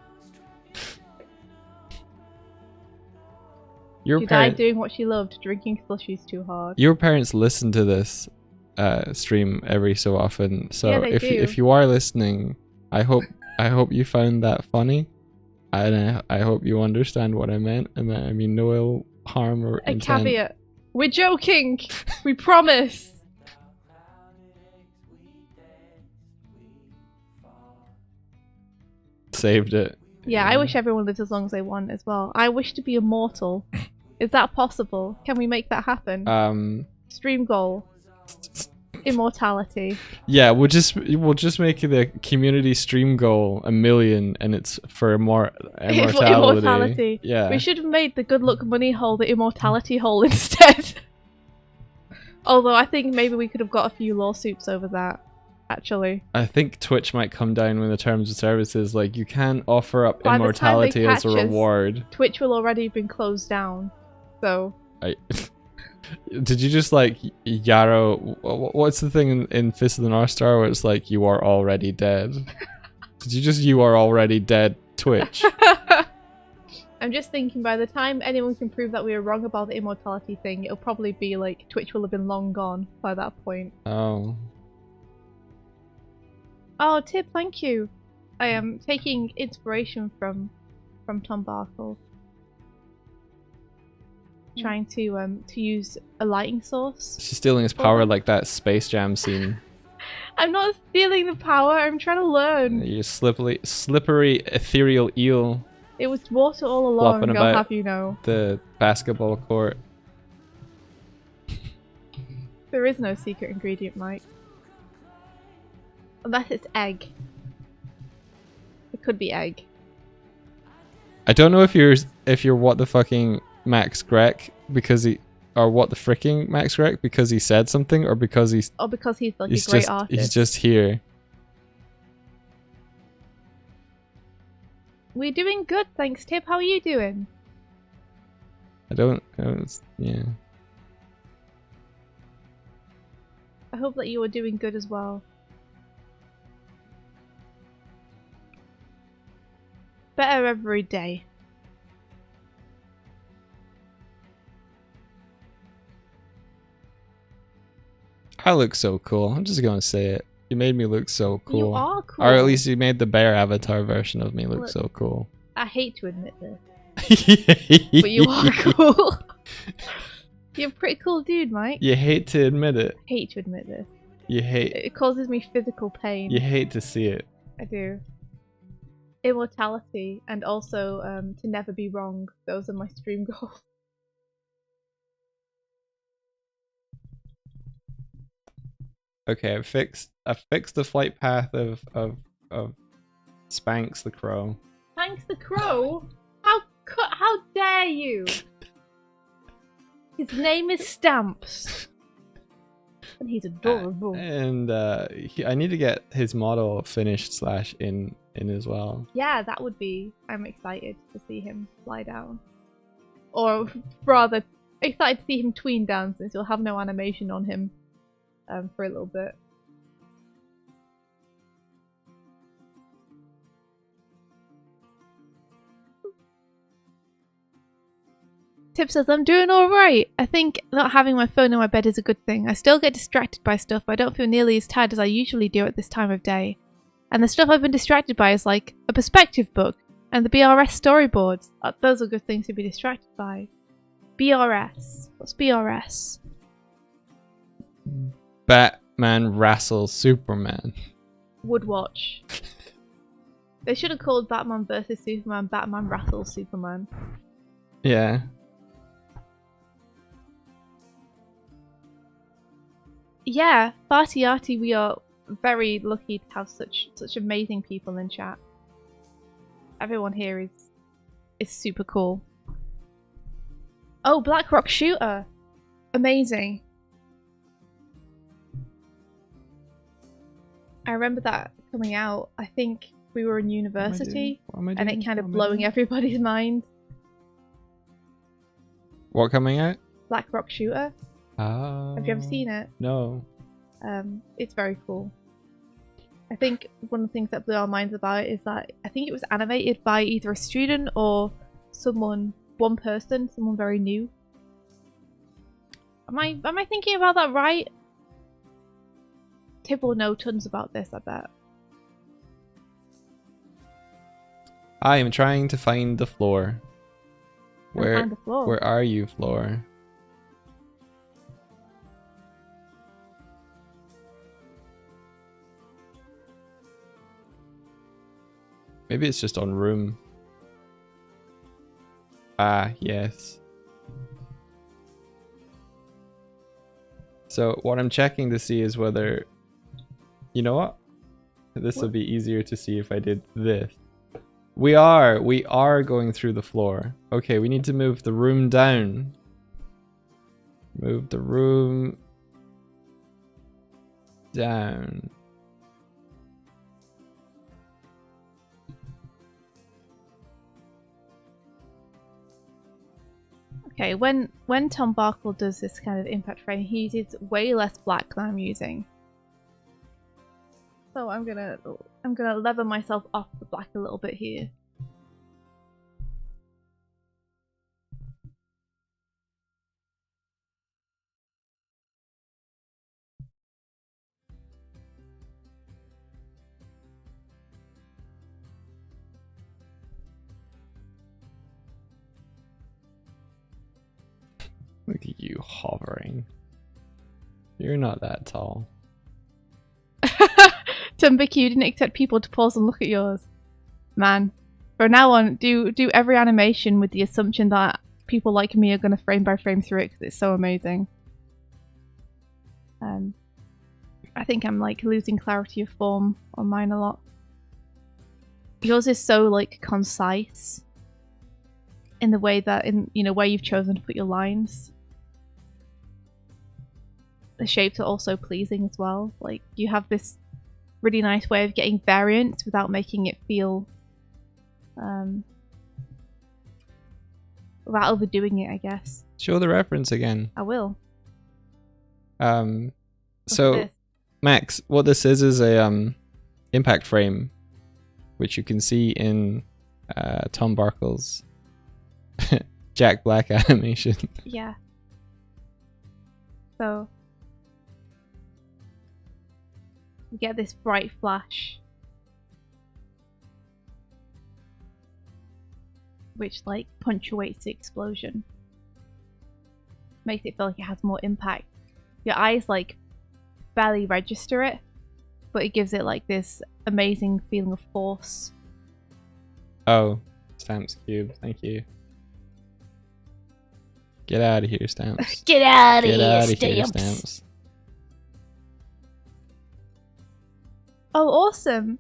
She died doing what she loved, drinking slushies too hard. Your parents listen to this stream every so often, so yeah, if you are listening, I hope you found that funny, and I hope you understand what I meant, and that I mean no ill harm or a intent. Caveat. We're joking. We promise. Saved it. Yeah, I wish everyone lives as long as they want as well. I wish to be immortal. Is that possible? Can we make that happen? Stream goal. Immortality. Yeah, we'll just make the community stream goal 1 million, and it's for more immortality. Yeah. We should have made the good luck money hole the immortality hole instead. Although I think maybe we could have got a few lawsuits over that. Actually, I think Twitch might come down with the terms of services, like you can offer up by immortality the time as a reward. Twitch will already have been closed down. So did you just like Yarrow? What's the thing in Fist of the North Star where it's like you are already dead? Did you just you are already dead Twitch? I'm just thinking by the time anyone can prove that we were wrong about the immortality thing, it'll probably be like Twitch will have been long gone by that point. Oh. Oh, Tip, thank you. I am taking inspiration from Tom Barkle. Trying to use a lighting source. She's stealing his power like that Space Jam scene. I'm not stealing the power, I'm trying to learn. You slippery ethereal eel. It was water all along, I'll have you know. The basketball court. There is no secret ingredient, Mike. Unless it's egg. It could be egg. I don't know if you're what the fucking Max Grek because he, or what the fricking Max Grek because he said something, or because he's like a great artist. He's just here. We're doing good, thanks, Tip. How are you doing? Yeah. I hope that you are doing good as well. better every day. I look so cool. I'm just gonna say it. You made me look so cool. You are cool. Or at least you made the bear avatar version of me look so cool. I hate to admit this. But you are cool. You're a pretty cool dude, Mike. You hate to admit it. I hate to admit this. You hate. It causes me physical pain. You hate to see it. I do. Immortality and also to never be wrong. Those are my stream goals. Okay, I fixed the flight path of Spanx the crow. Spanx the crow? How dare you? His name is Stamps. And he's adorable. And I need to get his model finished / in as well. Yeah, that would be. I'm excited to see him fly down. Or rather, excited to see him tween down since you'll have no animation on him for a little bit. Tip says, I'm doing alright. I think not having my phone in my bed is a good thing. I still get distracted by stuff, but I don't feel nearly as tired as I usually do at this time of day. And the stuff I've been distracted by is like a perspective book and the BRS storyboards. Those are good things to be distracted by. BRS. What's BRS? Batman wrestles Superman. Would watch. They should have called Batman vs Superman Batman wrestles Superman. Yeah. Yeah, Farty Arty, we are very lucky to have such amazing people in chat. Everyone here is super cool. Oh, Black Rock Shooter. Amazing. I remember that coming out. I think we were in university and it kind of blowing everybody's minds. What coming out? Black Rock Shooter. Have you ever seen it? No. It's very cool. I think one of the things that blew our minds about it is that I think it was animated by either a student or someone very new. Am I thinking about that right? Tib will know tons about this, I bet. I am trying to find the floor. Find the floor. Where are you, floor? Maybe it's just on room. Ah, yes. So what I'm checking to see is whether... You know what? This will be easier to see if I did this. We are going through the floor. Okay, we need to move the room down. Move the room down. Okay, when Tom Barkle does this kind of impact frame, he uses way less black than I'm using. So I'm gonna lever myself off the black a little bit here. Look at you hovering. You're not that tall. Tumbiki, you didn't expect people to pause and look at yours. Man. From now on, do every animation with the assumption that people like me are going to frame by frame through it because it's so amazing. I think I'm like losing clarity of form on mine a lot. Yours is so like concise in the way that where you've chosen to put your lines. The shapes are also pleasing as well. Like you have this really nice way of getting variance without making it feel without overdoing it, I guess. Show the reference again. I will. So Max, what this is a impact frame, which you can see in Tom Barkle's Jack Black animation. Yeah. So you get this bright flash, which like punctuates the explosion, makes it feel like it has more impact. Your eyes like barely register it, but it gives it like this amazing feeling of force. Oh, Stamps Cube, thank you. Get out of here, Stamps. Get out Get out of of here, here, Stamps. Oh, awesome.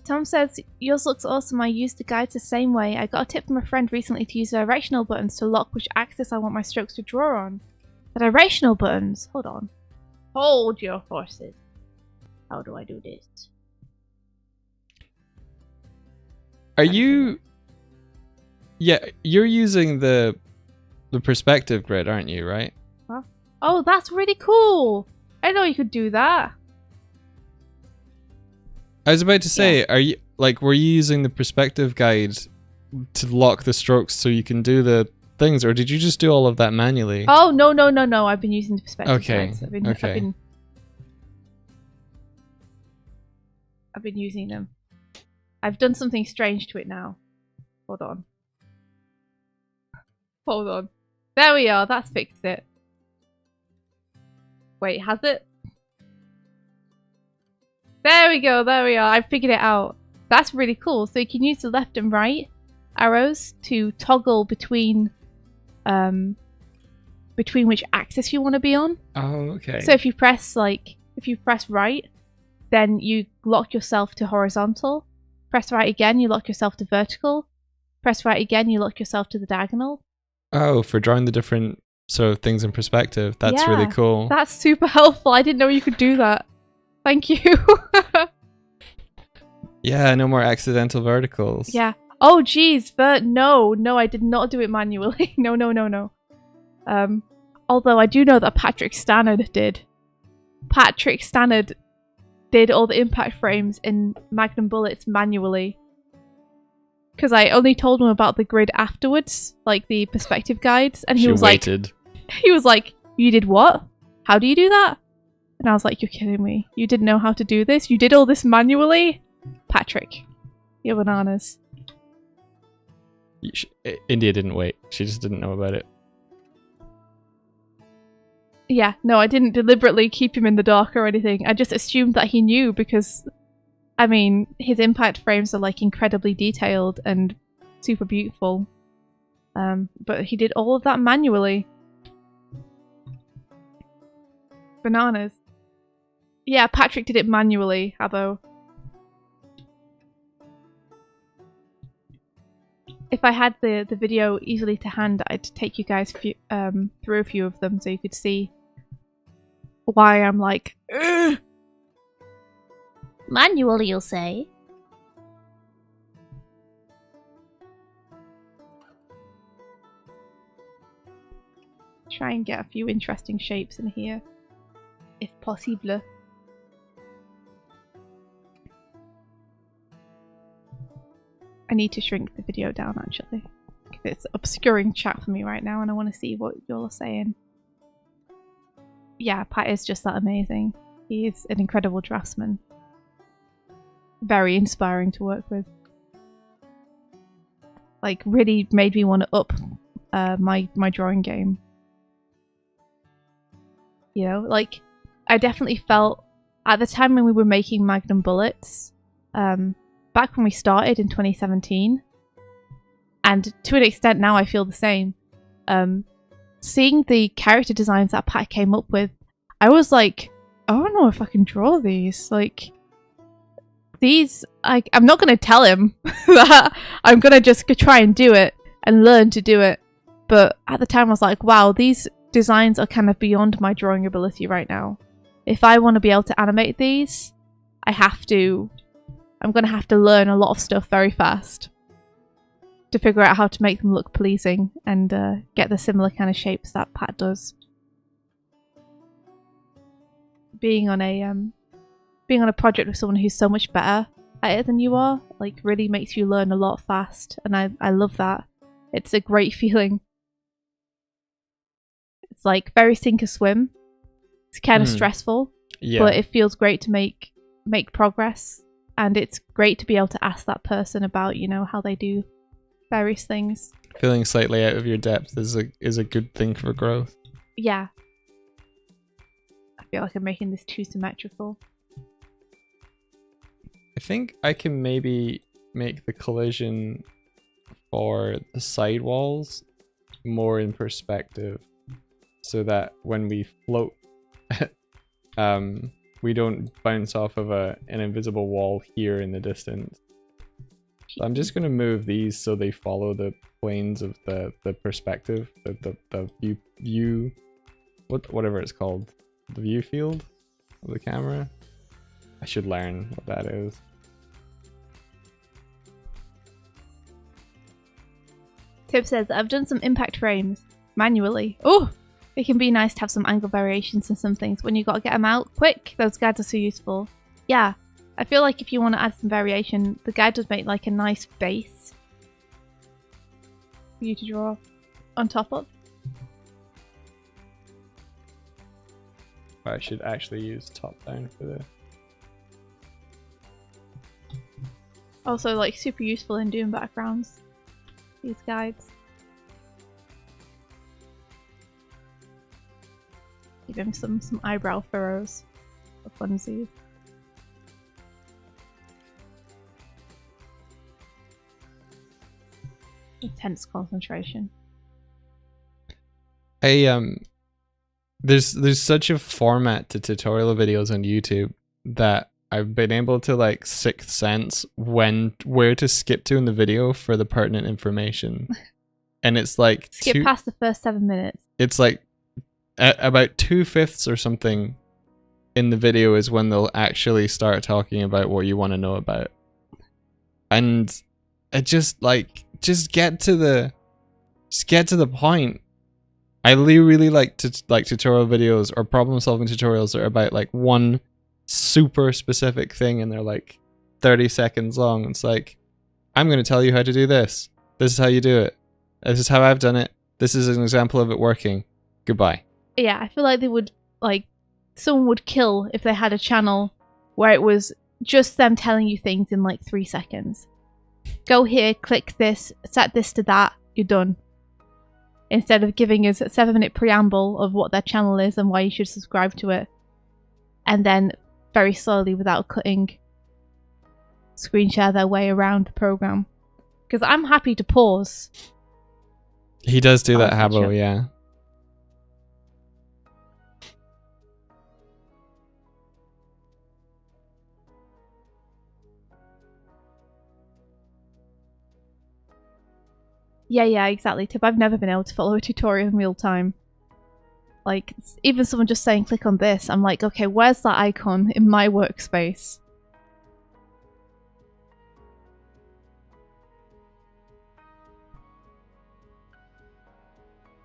Tom says, yours looks awesome. I used the guides the same way. I got a tip from a friend recently to use directional buttons to lock which axis I want my strokes to draw on. The directional buttons? Hold on. Hold your horses. How do I do this? Are you... Yeah, you're using the perspective grid, aren't you, right? Huh? Oh, that's really cool. I know you could do that. I was about to say, are you were you using the perspective guide to lock the strokes so you can do the things, or did you just do all of that manually? Oh, no. I've been using the perspective Okay. guides. I've been using them. I've done something strange to it now. Hold on. There we are. That's fixed it. Wait, has it? There we go. I figured it out. That's really cool. So you can use the left and right arrows to toggle between which axis you want to be on. Oh, okay. So if you press right, then you lock yourself to horizontal. Press right again, you lock yourself to vertical. Press right again, you lock yourself to the diagonal. Oh, for drawing the different sort of things in perspective. That's really cool. That's super helpful. I didn't know you could do that. Thank you. Yeah, no more accidental verticals. Yeah. Oh, geez, but no, I did not do it manually. No. Although I do know that Patrick Stannard did. Patrick Stannard did all the impact frames in Magnum Bullets manually. Because I only told him about the grid afterwards, like the perspective guides, and he was like, "You did what? How do you do that?" And I was like, "You're kidding me. You didn't know how to do this? You did all this manually?" Patrick, you're bananas. India didn't wait. She just didn't know about it. Yeah, no, I didn't deliberately keep him in the dark or anything. I just assumed that he knew because, I mean, his impact frames are like incredibly detailed and super beautiful. But he did all of that manually. Bananas. Yeah, Patrick did it manually, Abo. If I had the video easily to hand, I'd take you guys through a few of them so you could see why I'm like, ugh! Manually, you'll say. Try and get a few interesting shapes in here, if possible. I need to shrink the video down actually. It's obscuring chat for me right now and I want to see what you're saying. Yeah, Pat is just that amazing. He's an incredible draftsman. Very inspiring to work with. Like, really made me want to up my drawing game. You know, like, I definitely felt, at the time when we were making Magnum Bullets, back when we started in 2017, and to an extent now I feel the same, seeing the character designs that Pat came up with, I was like, I don't know if I can draw these. Like, these, I'm not going to tell him that I'm going to just try and do it and learn to do it. But at the time I was like, wow, these designs are kind of beyond my drawing ability right now. If I want to be able to animate these, I'm going to have to learn a lot of stuff very fast to figure out how to make them look pleasing and get the similar kind of shapes that Pat does. Being on a project with someone who's so much better at it than you are, like really makes you learn a lot fast, and I love that. It's a great feeling. It's like very sink or swim. It's kind of stressful, but it feels great to make progress, and it's great to be able to ask that person about, you know, how they do various things. Feeling slightly out of your depth is a good thing for growth. Yeah. I feel like I'm making this too symmetrical. I think I can maybe make the collision for the side walls more in perspective, so that when we float, we don't bounce off of an invisible wall here in the distance. So I'm just gonna move these so they follow the planes of the perspective, the view, whatever it's called, the view field of the camera. I should learn what that is. Tip says, I've done some impact frames manually. Oh, it can be nice to have some angle variations and some things when you got to get them out quick. Those guides are so useful. Yeah, I feel like if you want to add some variation, the guide does make like a nice base for you to draw on top of. I should actually use top down for this. Also, like, super useful in doing backgrounds, these guides. Give him some eyebrow furrows for funsies. Intense concentration. There's such a format to tutorial videos on YouTube that I've been able to like sixth sense where to skip to in the video for the pertinent information. And it's like skip past the first 7 minutes. It's like about 2/5 or something in the video is when they'll actually start talking about what you want to know about. And it just get to the point. I really like tutorial videos or problem solving tutorials that are about like one super specific thing and they're like 30 seconds long. It's like, I'm going to tell you how to do this. This is how you do it. This is how I've done it. This is an example of it working. Goodbye. Yeah, I feel like they would, like, someone would kill if they had a channel where it was just them telling you things in like 3 seconds. Go here, click this, set this to that, you're done. Instead of giving us a 7-minute preamble of what their channel is and why you should subscribe to it. And then very slowly, without cutting, screen share their way around the program. Because I'm happy to pause. He does do that, Habbo, yeah. Yeah, exactly, Tip. I've never been able to follow a tutorial in real time. Like, even someone just saying click on this, I'm like, okay, where's that icon in my workspace?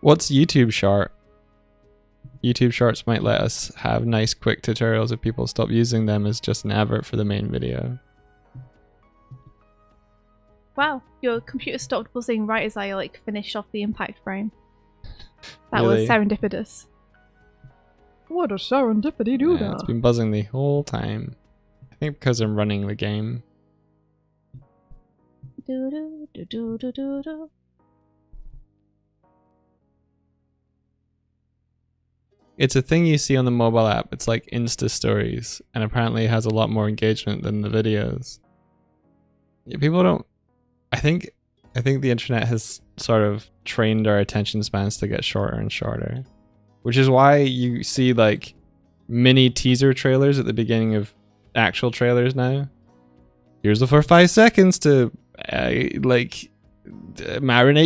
What's YouTube Short? YouTube Shorts might let us have nice quick tutorials if people stop using them as just an advert for the main video. Wow, your computer stopped buzzing right as I like finished off the impact frame. That Really? was serendipitous. What a serendipity do that? It's been buzzing the whole time. I think because I'm running the game. It's a thing you see on the mobile app. It's like Insta Stories, and apparently it has a lot more engagement than the videos. Yeah, people don't. I think the internet has sort of trained our attention spans to get shorter and shorter, which is why you see like mini teaser trailers at the beginning of actual trailers now. Here's the first 5 seconds to marinate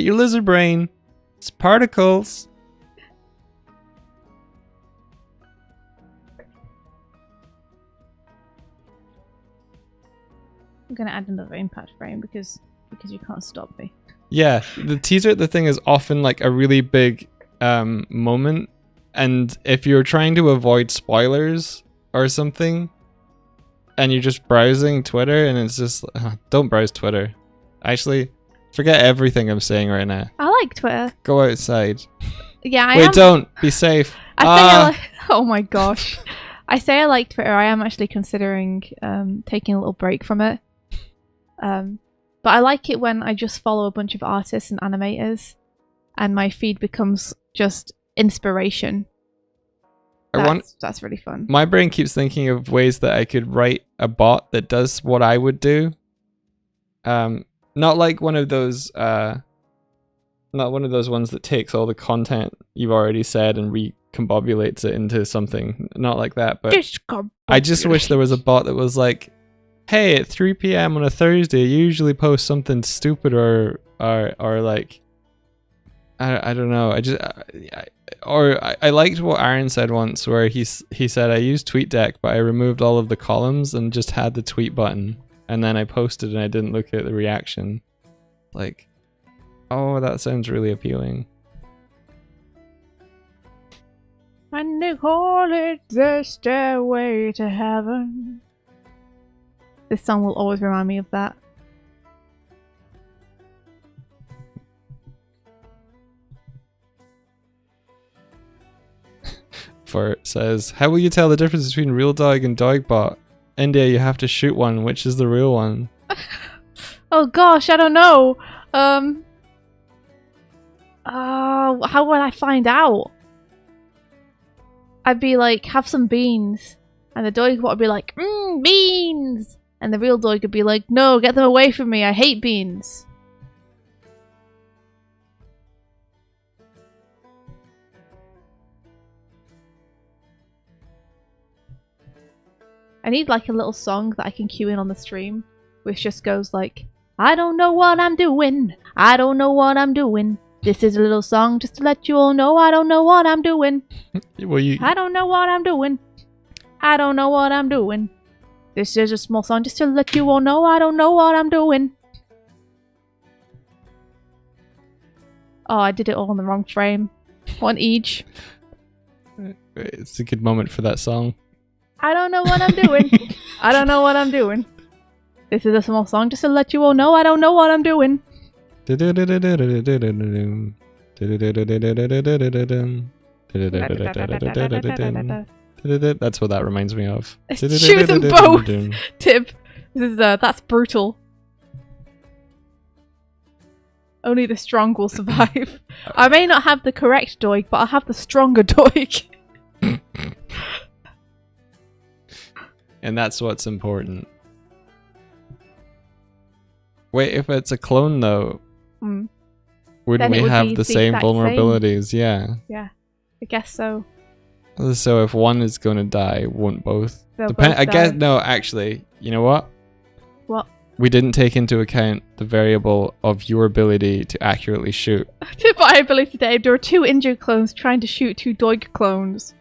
your lizard brain. It's particles. I'm gonna add another impact frame because you can't stop me. Yeah, the teaser at the thing is often like a really big moment, and if you're trying to avoid spoilers or something, and you're just browsing Twitter, and it's just don't browse Twitter. Actually, forget everything I'm saying right now. I like Twitter. Go outside. Yeah, I Wait, am. don't be safe. Oh my gosh. I say I like Twitter. I am actually considering taking a little break from it. But I like it when I just follow a bunch of artists and animators, and my feed becomes just inspiration. That's really fun. My brain keeps thinking of ways that I could write a bot that does what I would do. Not like one of those ones that takes all the content you've already said and recombobulates it into something. Not like that, but I just wish there was a bot that was like, hey, at 3 p.m. on a Thursday, I usually post something stupid or like, I don't know. I liked what Aaron said once, where he said, I used TweetDeck, but I removed all of the columns and just had the tweet button, and then I posted and I didn't look at the reaction. Like, oh, that sounds really appealing. And they call it the stairway to heaven. This song will always remind me of that. For says, how will you tell the difference between real Doig and Doigbot? India, you have to shoot one. Which is the real one? Oh gosh, I don't know. How would I find out? I'd be like, have some beans. And the Doig would be like, beans! And the real Doig would be like, no, get them away from me, I hate beans. I need like a little song that I can cue in on the stream, which just goes like, I don't know what I'm doing, I don't know what I'm doing. This is a little song just to let you all know I don't know what I'm doing. I don't know what I'm doing. I don't know what I'm doing. This is a small song just to let you all know I don't know what I'm doing. Oh, I did it all in the wrong frame. One each. It's a good moment for that song. I don't know what I'm doing. I don't know what I'm doing. This is a small song just to let you all know I don't know what I'm doing. That's what that reminds me of. Choose them both. Tip. This is that's brutal. Only the strong will survive. I may not have the correct Doig, but I'll have the stronger Doig. And that's what's important. Wait, if it's a clone though, wouldn't we have the same vulnerabilities? Same. Yeah. Yeah, I guess so. So if one is going to die, won't both? I guess no. Actually, you know what? What? We didn't take into account the variable of your ability to accurately shoot. Tip my ability, Dave. There are two injured clones trying to shoot two Doig clones.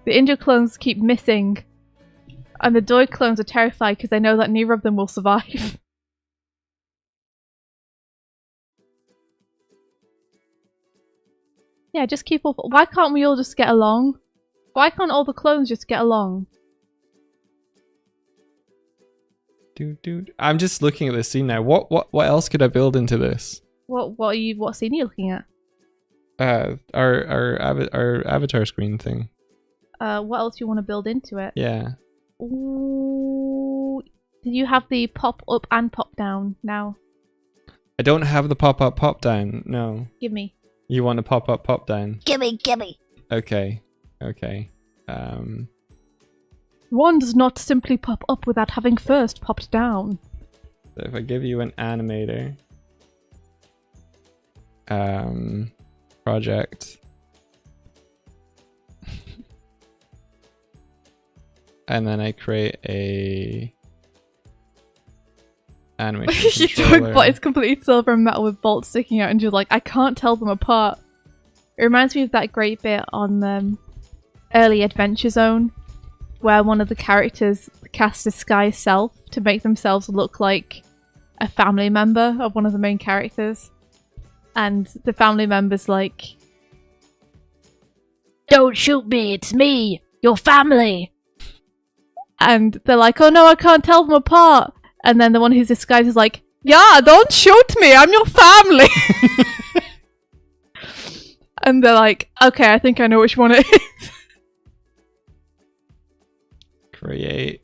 The injured clones keep missing, and the Doig clones are terrified because they know that neither of them will survive. Yeah, just keep up. Why can't we all just get along? Why can't all the clones just get along? Dude. I'm just looking at this scene now. What else could I build into this? What scene are you looking at? Our avatar screen thing. What else do you want to build into it? Yeah. Ooh, did you have the pop up and pop down now? I don't have the pop up, pop down. No. Give me. You want to pop up, pop down? Gimme. Okay. One does not simply pop up without having first popped down. So if I give you an animator, project, and then I create a animation controller. But it's completely silver and metal with bolts sticking out, and you're like, I can't tell them apart. It reminds me of that great bit on early Adventure Zone, where one of the characters cast disguise self to make themselves look like a family member of one of the main characters. And the family member's like, don't shoot me, it's me, your family. And they're like, oh no, I can't tell them apart. And then the one who's disguised is like, yeah, don't shoot me, I'm your family. And they're like, okay, I think I know which one it is. Create.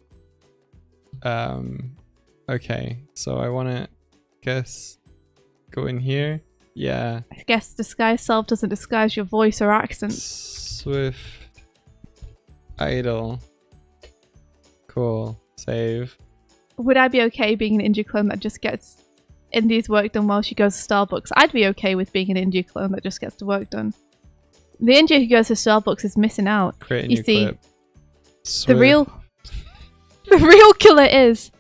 Okay, so I want to guess go in here. Yeah. I guess disguise self doesn't disguise your voice or accent. Swift. Idle. Cool. Save. Would I be okay being an indie clone that just gets Indy's work done while she goes to Starbucks? I'd be okay with being an indie clone that just gets the work done. The indie who goes to Starbucks is missing out. Create a You new see, clip. the real killer is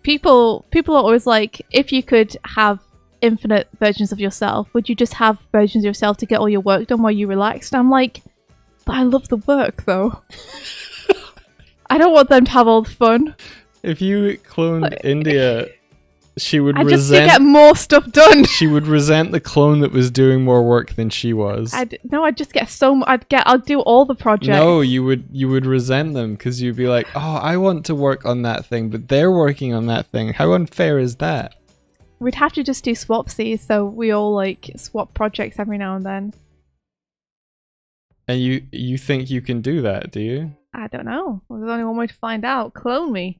people are always like, if you could have infinite versions of yourself, would you just have versions of yourself to get all your work done while you relaxed? And I'm like, but I love the work though. I don't want them to have all the fun. If you cloned India, she would I just resent. get more stuff done. She would resent the clone that was doing more work than she was. I'd just get so. I'll do all the projects. No, you would resent them because you'd be like, oh, I want to work on that thing, but they're working on that thing. How unfair is that? We'd have to just do swapsies, so we all like swap projects every now and then. And you think you can do that, do you? I don't know. Well, there's only one way to find out. Clone me.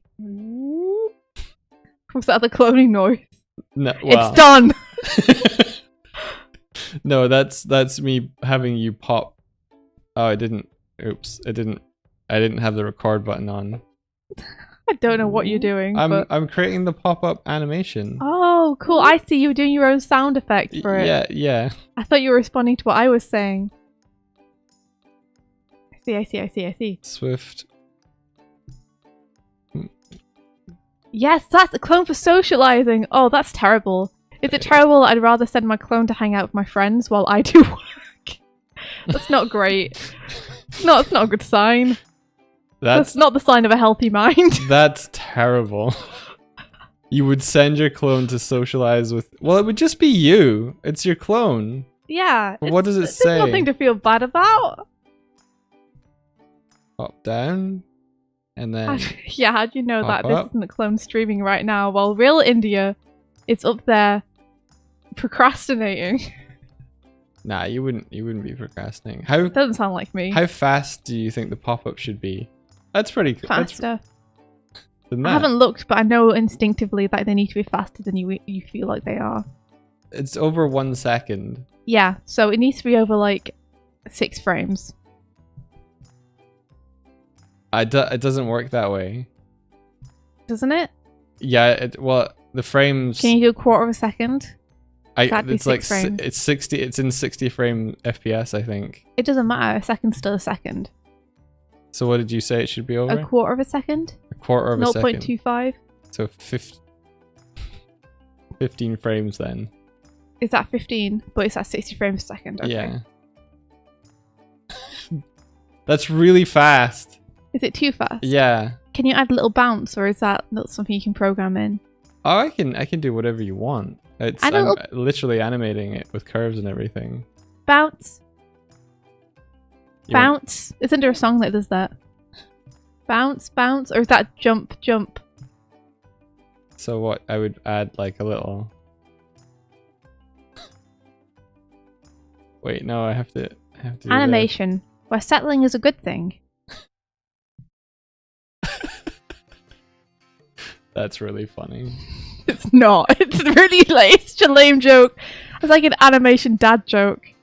Was that the cloning noise? No, well. It's done. No, that's me having you pop. Oh, I didn't. Oops, I didn't have the record button on. I don't know what you're doing. I'm creating the pop-up animation. Oh, cool! I see you were doing your own sound effect for it. Yeah. I thought you were responding to what I was saying. I see. Swift. Yes, that's a clone for socializing. Oh, that's terrible. Is it terrible that I'd rather send my clone to hang out with my friends while I do work? That's not great. No, it's not a good sign. That's not the sign of a healthy mind. That's terrible. You would send your clone to socialize with... Well, it would just be you. It's your clone. Yeah. What does it say? There's nothing to feel bad about. Up, down, and then... Yeah, how do you know that up. this isn't a clone streaming right now while real India is up there procrastinating? Nah, you wouldn't be procrastinating. How... Doesn't sound like me. How fast do you think the pop-up should be? That's pretty... Faster. Than I haven't looked, but I know instinctively that they need to be faster than you feel like they are. It's over 1 second. Yeah, so it needs to be over like 6 frames. It doesn't work that way. Doesn't it? Yeah, well, the frames... Can you do a quarter of a second? It's like frames? It's 60. It's in 60 frame FPS, I think. It doesn't matter. A second's still a second. So what did you say it should be over? A quarter of a second. A quarter of a second. 0.25. So 15 frames then. Is that 15? But it's at 60 frames a second. Okay. Yeah. That's really fast. Is it too fast? Yeah. Can you add a little bounce, or is that not something you can program in? Oh, I can do whatever you want. I'm literally animating it with curves and everything. Bounce. Bounce. Isn't there a song that does that? Bounce, bounce, or is that jump, jump? So what? I would add like a little. Wait, no, I have to do animation, where settling is a good thing. That's really funny. It's not. It's really like, it's such a lame joke. It's like an animation dad joke.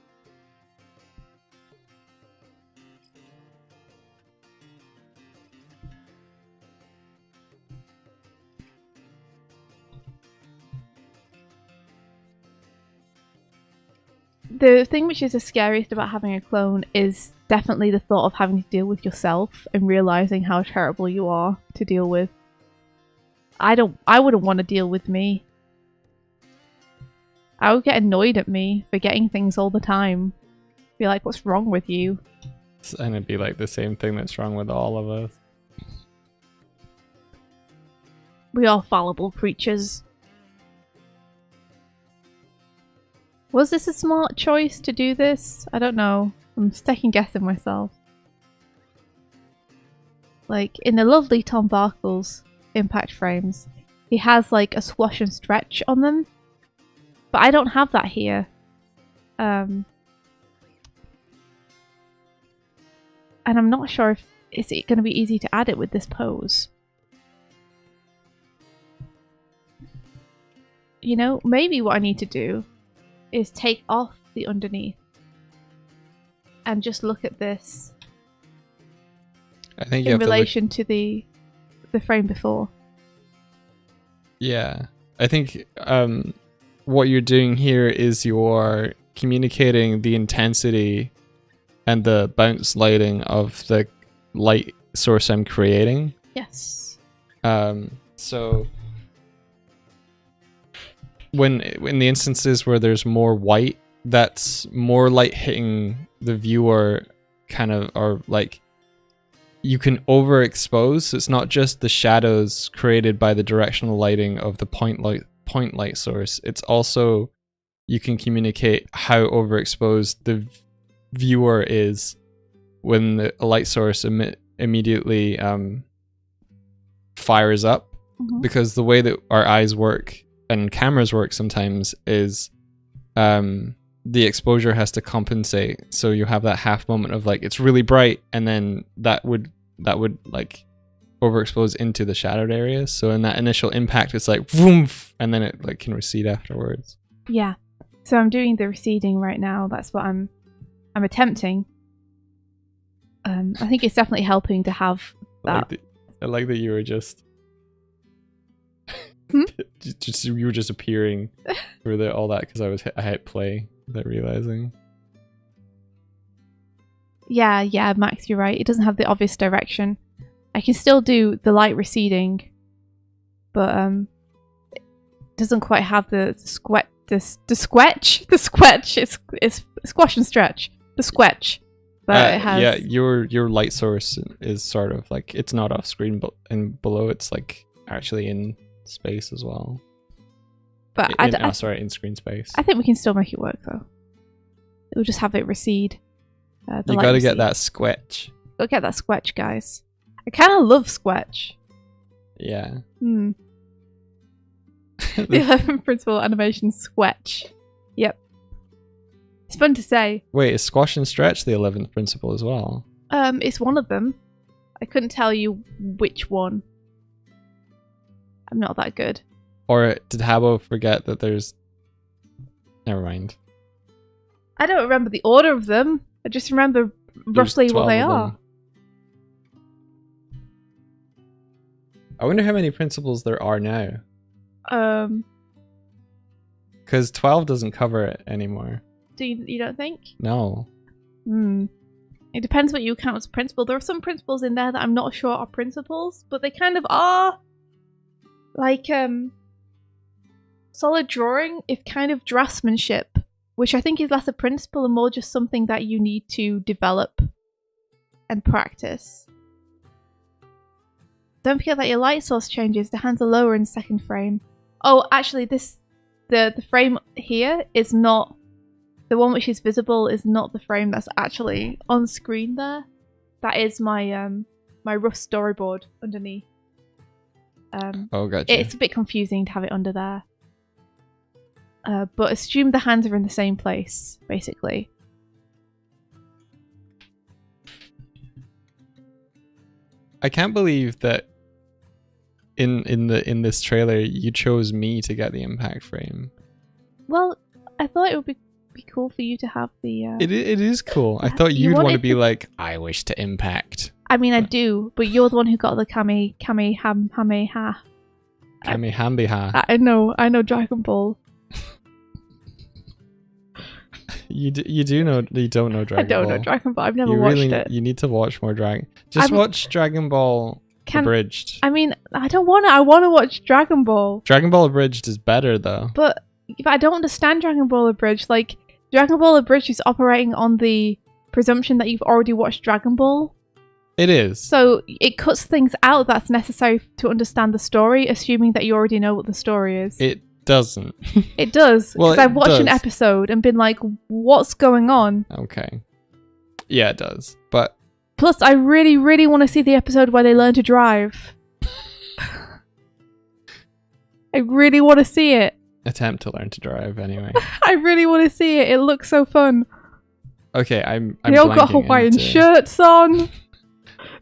The thing which is the scariest about having a clone is definitely the thought of having to deal with yourself and realizing how terrible you are to deal with. I wouldn't want to deal with me. I would get annoyed at me forgetting things all the time. Be like, what's wrong with you? And it'd be like the same thing that's wrong with all of us. We are fallible creatures. Was this a smart choice to do this? I don't know. I'm second guessing myself. Like in the lovely Tom Barkle's impact frames, he has like a squash and stretch on them, but I don't have that here. And I'm not sure if is it going to be easy to add it with this pose. You know, maybe what I need to do is take off the underneath and just look at this I think you in have relation to the frame before. Yeah. I think what you're doing here is you're communicating the intensity and the bounce lighting of the light source I'm creating. Yes. So when in the instances where there's more white, that's more light hitting the viewer kind of, or like you can overexpose. It's not just the shadows created by the directional lighting of the point light source. It's also you can communicate how overexposed the viewer is when the light source immediately fires up. Because the way that our eyes work and cameras work sometimes is the exposure has to compensate, so you have that half moment of like it's really bright, and then that would like overexpose into the shadowed areas. So in that initial impact, it's like boom, and then it like can recede afterwards. Yeah. So I'm doing the receding right now. That's what I'm attempting. I think it's definitely helping to have that. I like that you were just. You were just appearing through all that because I hit play without realizing. Yeah, Max, you're right. It doesn't have the obvious direction. I can still do the light receding, but it doesn't quite have the squetch. The squetch. It's squash and stretch. The squetch. But it has. Yeah, your light source is sort of like it's not off screen, but and below it's like actually in space as well. But in screen space. I think we can still make it work though. We'll just have it recede. You gotta get that squetch. Go get that squetch, guys. I kind of love squetch. Yeah. The 11th principle animation squetch. Yep. It's fun to say. Wait, is squash and stretch the 11th principle as well? It's one of them. I couldn't tell you which one. I'm not that good. Or did Habbo forget that there's... Never mind. I don't remember the order of them. I just remember roughly what they are. I wonder how many principles there are now. Because 12 doesn't cover it anymore. You don't think? No. It depends what you count as a principle. There are some principles in there that I'm not sure are principles, but they kind of are. Like, solid drawing is kind of draftsmanship, which I think is less a principle and more just something that you need to develop and practice. Don't forget that your light source changes. The hands are lower in second frame. Oh, actually, the frame here is not... The one which is visible is not the frame that's actually on screen there. That is my my rough storyboard underneath. Oh, gotcha. It's a bit confusing to have it under there. But assume the hands are in the same place, basically. I can't believe that in this trailer you chose me to get the impact frame. Well, I thought it would be cool for you to have the... It is cool. I thought you'd want to be like, I wish to impact. I mean, I do, but you're the one who got the Kame Hame ha. Kame Hame ha. I know Dragon Ball. You don't know Dragon Ball. I don't know Dragon Ball. I've never watched it. You need to watch more Dragon. Watch Dragon Ball Abridged. I mean, I don't want to. I want to watch Dragon Ball. Dragon Ball Abridged is better though. But I don't understand Dragon Ball Abridged. Like, Dragon Ball Abridged is operating on the presumption that you've already watched Dragon Ball. It is. So it cuts things out that's necessary to understand the story, assuming that you already know what the story is. It doesn't. It does. Well, because I've watched an episode and been like, what's going on? Okay. Yeah, it does. But Plus, I really, really want to see the episode where they learn to drive. I really want to see it. Attempt to learn to drive, anyway. I really want to see it. It looks so fun. Okay, I'm They all got Hawaiian shirts on.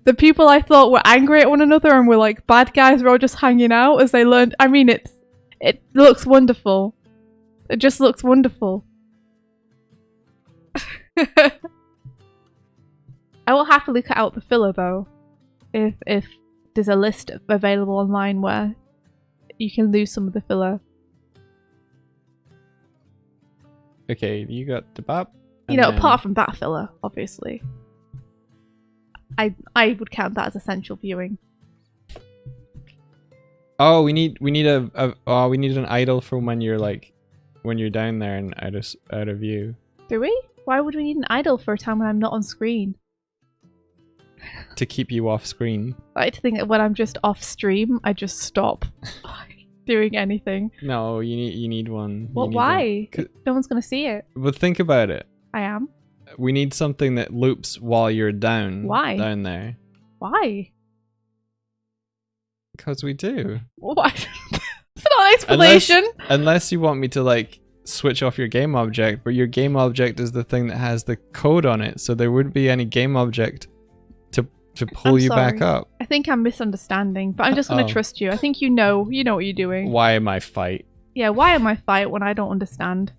The people I thought were angry at one another and were like bad guys were all just hanging out as they learned. I mean, it looks wonderful. It just looks wonderful. I will happily cut out the filler though, if there's a list available online where you can lose some of the filler. Okay, you got the bop. You know, apart from that filler, obviously. I would count that as essential viewing. Oh, we need an idle from when you're down there and out of view. Do we? Why would we need an idle for a time when I'm not on screen? To keep you off screen. I like to think that when I'm just off stream, I just stop doing anything. No, you need one. Well, why? No one's gonna see it. But think about it. I am. We need something that loops while you're down. Why? Down there. Why? Because we do. Why? It's not an explanation. Unless you want me to switch off your game object, but your game object is the thing that has the code on it, so there wouldn't be any game object to pull you back up. I think I'm misunderstanding, but I'm just gonna trust you. I think you know what you're doing. Why am I fight? Yeah, why am I fight when I don't understand?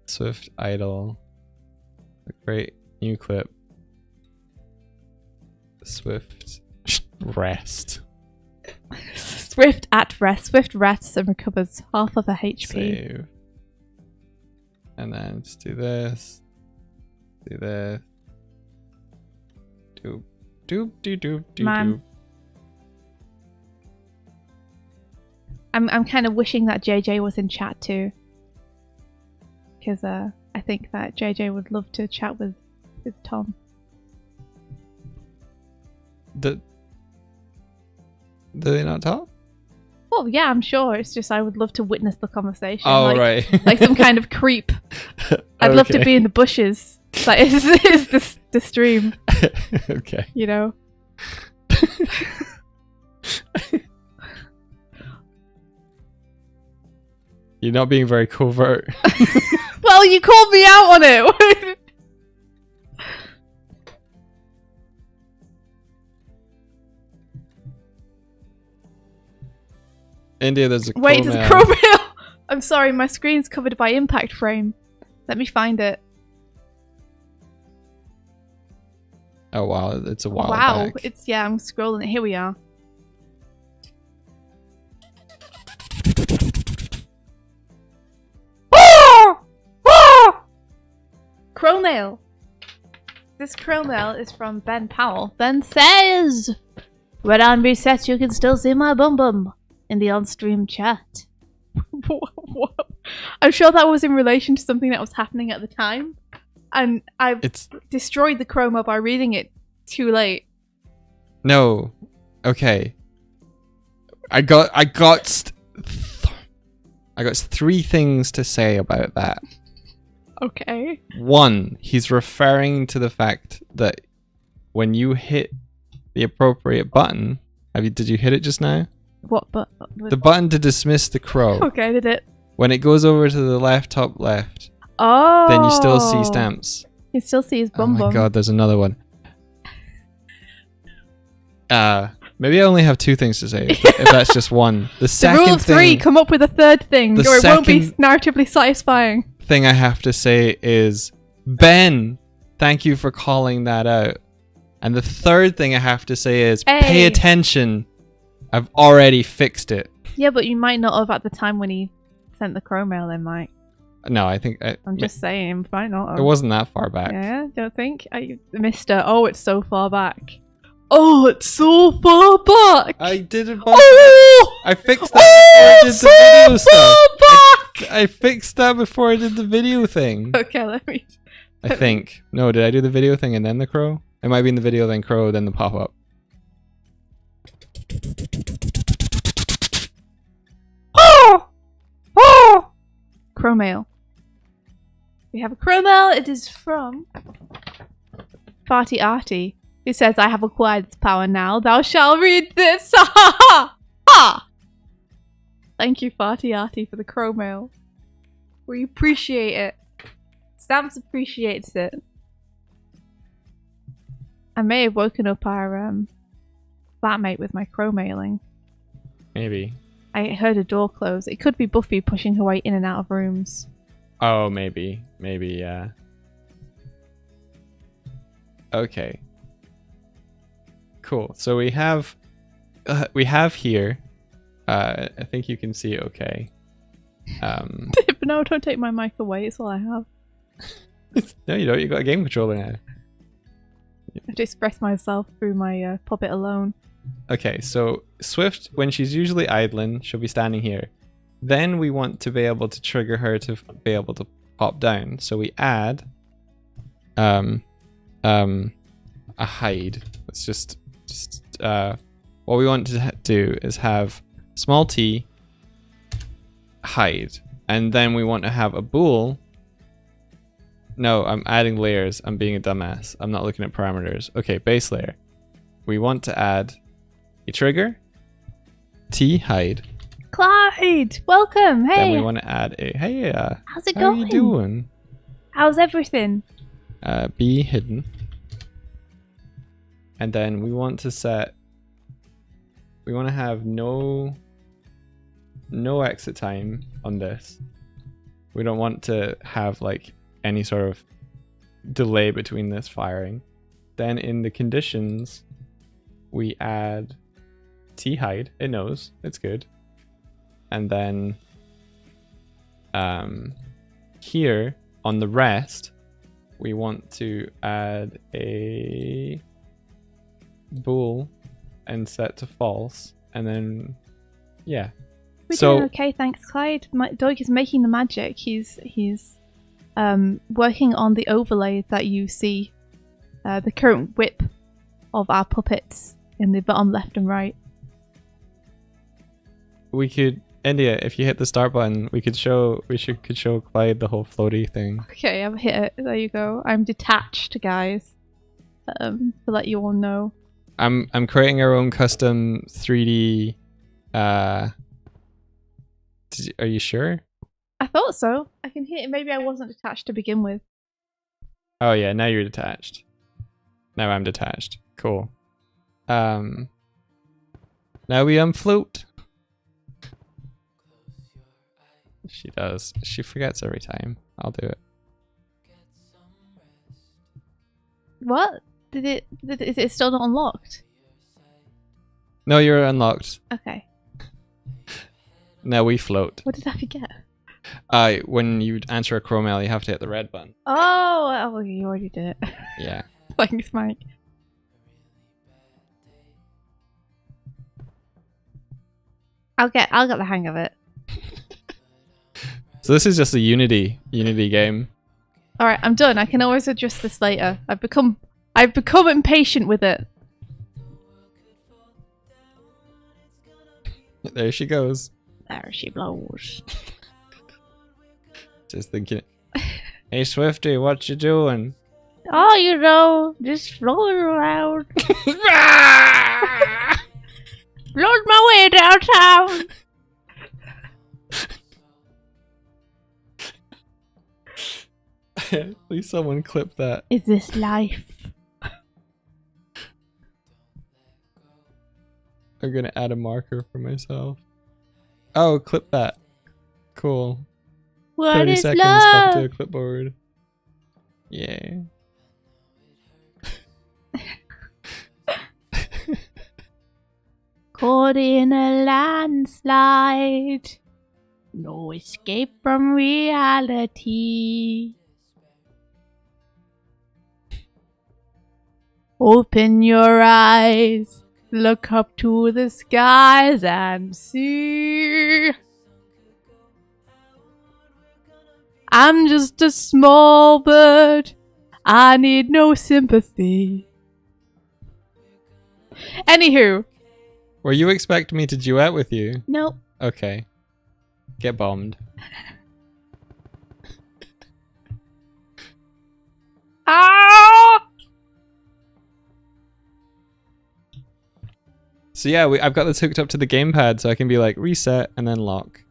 Swift idle. Great new clip. Swift rest. Swift at rest. Swift rests and recovers half of her HP. Save. And then just do this. Do this. Doop. Doop doop doop doop. Man. I'm kind of wishing that JJ was in chat too. Because I think that JJ would love to chat with Tom. Do they not talk? Well, yeah, I'm sure. It's just I would love to witness the conversation. Oh, right. Like some kind of creep. I'd love to be in the bushes. That is the stream. Okay. You know? You're not being very covert. Well, you called me out on it. India, there's a Wait, there's a crow mail. I'm sorry, my screen's covered by impact frame. Let me find it. Oh wow, it's a while Wow, back. I'm scrolling it. Here we are. Crow mail. This crow mail is from Ben Powell. Ben says, "When I'm reset, you can still see my bum bum in the on-stream chat." What? I'm sure that was in relation to something that was happening at the time, and I destroyed the chroma by reading it too late. No, okay. I got three things to say about that. Okay. One, he's referring to the fact that when you hit the appropriate button, did you hit it just now? What button? The button to dismiss the crow. Okay, did it? When it goes over to the left, top left, oh, then you still see stamps. You still see his bum bum. Oh my god, there's another one. Maybe I only have two things to say, if that's just one. The rule of three, come up with a third thing, or it won't be narratively satisfying. Thing I have to say is, Ben, thank you for calling that out. And the third thing I have to say is, pay attention. I've already fixed it. Yeah, but you might not have at the time when he sent the crow mail in, Mike. No, I think... I'm just saying, might not have. It wasn't that far back. Yeah, don't think? Mr. Oh, it's so far back. Oh, it's so far back. I did it. Oh! I fixed that before I did the video stuff. Back! I fixed that before I did the video thing. Okay, let me... I think. No, did I do the video thing and then the crow? It might be in the video, then crow, then the pop-up. Oh! Oh! Crow mail. We have a crow mail. It is from Farty Arty, who says, I have acquired this power now. Thou shalt read this. Ha ha ha! Ha! Thank you, Farty Arty, for the crow mail. We appreciate it. Stamps appreciates it. I may have woken up our flatmate with my crow mailing. Maybe. I heard a door close. It could be Buffy pushing her way in and out of rooms. Oh, maybe. Maybe, yeah. Okay. Cool. So we have here. I think you can see it okay. But no, don't take my mic away. It's all I have. No, you don't. You got a game controller now. I have to express myself through my puppet alone. Okay, so Swift, when she's usually idling, she'll be standing here. Then we want to be able to trigger her to be able to pop down. So we add a hide. Let's just what we want to do is have small t hide, and then we want to have a bool. No, I'm adding layers. I'm being a dumbass. I'm not looking at parameters. Okay, base layer. We want to add a trigger, t hide. Clyde, welcome. Hey. Then we want to add a hey. How's it how going? Are you doing? How's everything? Be hidden. And then we want to set. We want to have no exit time on this. We don't want to have like any sort of delay between this firing. Then in the conditions, we add t hide. It knows it's good. And then here on the rest, we want to add a bool and set to false, and then yeah. We're doing okay, thanks, Clyde. Doig is making the magic. He's working on the overlay that you see, the current whip of our puppets in the bottom left and right. We could, India, if you hit the start button, we could show Clyde the whole floaty thing. Okay, I've hit it. There you go. I'm detached, guys. To let you all know. I'm creating our own custom 3D. Are you sure? I thought so. I can hear it. Maybe I wasn't detached to begin with. Oh yeah, now you're detached. Now I'm detached. Cool. Now we unfloat. She does. She forgets every time. I'll do it. What? Is it still not unlocked? No, you're unlocked. Okay. Now we float. What did I forget? When you answer a crow mail, you have to hit the red button. Oh, you already did it. Yeah. Thanks, Mike. I'll get the hang of it. So this is just a Unity game. All right, I'm done. I can always adjust this later. I've become impatient with it. There she goes. There she blows. Just thinking. Hey Swifty, what you doing? Oh, just floating around. Float my way downtown. Please someone clip that. Is this life? I'm gonna add a marker for myself. Oh, clip that. Cool. What 30 is seconds love? up to a clipboard. Yeah. Caught in a landslide. No escape from reality. Open your eyes. Look up to the skies and see. I'm just a small bird. I need no sympathy. Anywho. Were you expecting me to duet with you? Nope. Okay. Get bombed. Ah! So yeah, I've got this hooked up to the gamepad, so I can be like reset and then lock.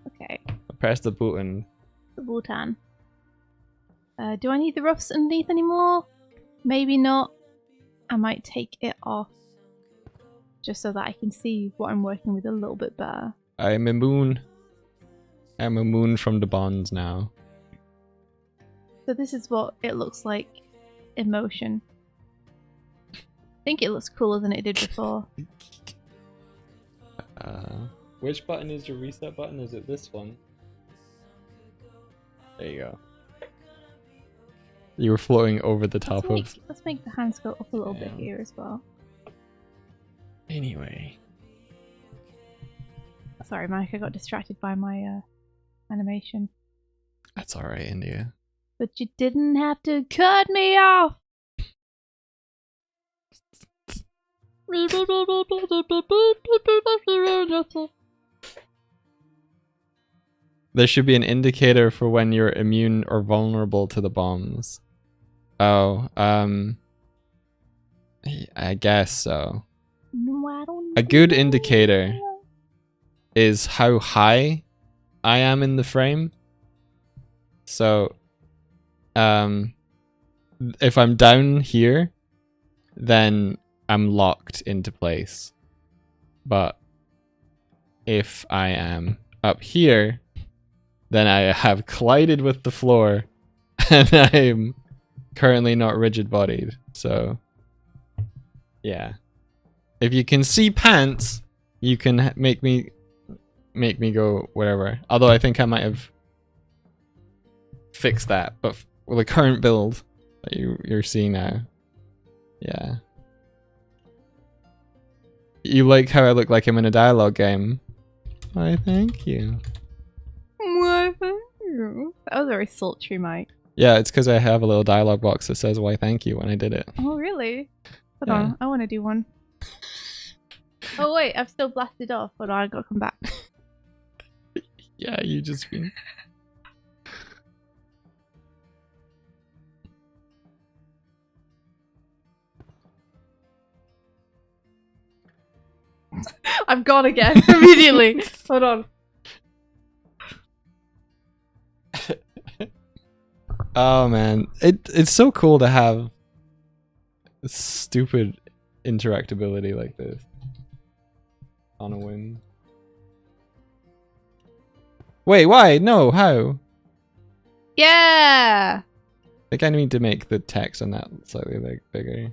Okay. I press the button. The button. Do I need the roughs underneath anymore? Maybe not. I might take it off just so that I can see what I'm working with a little bit better. I'm a moon. I'm a moon from the bonds now. So this is what it looks like in motion. I think it looks cooler than it did before. Which button is your reset button? Is it this one? There you go. You were floating over the top of... Let's make the hands go up a little bit here as well. Anyway. Sorry, Mike, I got distracted by my animation. That's alright, India. But you didn't have to cut me off! There should be an indicator for when you're immune or vulnerable to the bombs. Oh, I guess so. A good indicator is how high I am in the frame. So, if I'm down here, then I'm locked into place. But if I am up here, then I have collided with the floor and I'm currently not rigid bodied. So yeah, if you can see pants, you can make me go wherever. Although I think I might have fixed that, but with the current build that you're seeing now, yeah. You like how I look like I'm in a dialogue game? Why, thank you. Why, thank you. That was very sultry, Mike. Yeah, it's because I have a little dialogue box that says "Why, thank you" when I did it. Oh, really? Hold Yeah. on, I want to do one. Oh wait, I've still blasted off. Hold on, I gotta come back. Yeah, you just been. I'm gone again immediately. Hold on. Oh man, it's so cool to have stupid interactability like this on a whim. Wait, why? No, how? Yeah. I think I need to make the text on that slightly like bigger.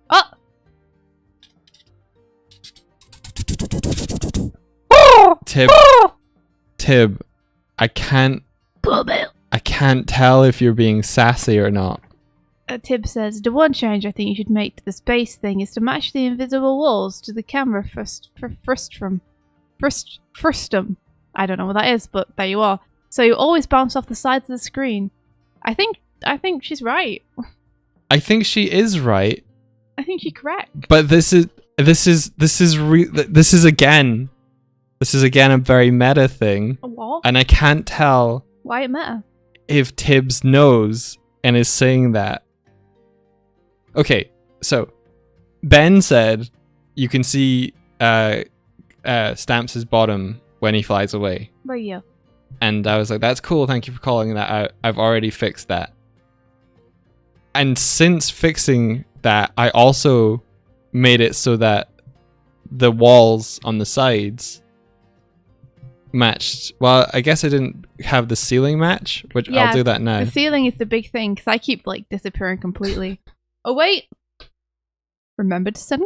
Oh. Tib, I can't tell if you're being sassy or not. Tib says, the one change I think you should make to the space thing is to match the invisible walls to the camera frustum. I don't know what that is, but there you are. So you always bounce off the sides of the screen. I think she's right. I think she is right. I think she's correct. But this is again a very meta thing. What? And I can't tell Why it matter? if Tibbs knows and is saying that. Okay, so Ben said you can see Stamps' bottom when he flies away. Where are you? And I was like, that's cool, thank you for calling that out. I've already fixed that. And since fixing that, I also made it so that the walls on the sides matched. Well, I guess I didn't have the ceiling match, which Yeah, I'll do that now. The ceiling is the big thing because I keep like disappearing completely. Oh wait! Remember to send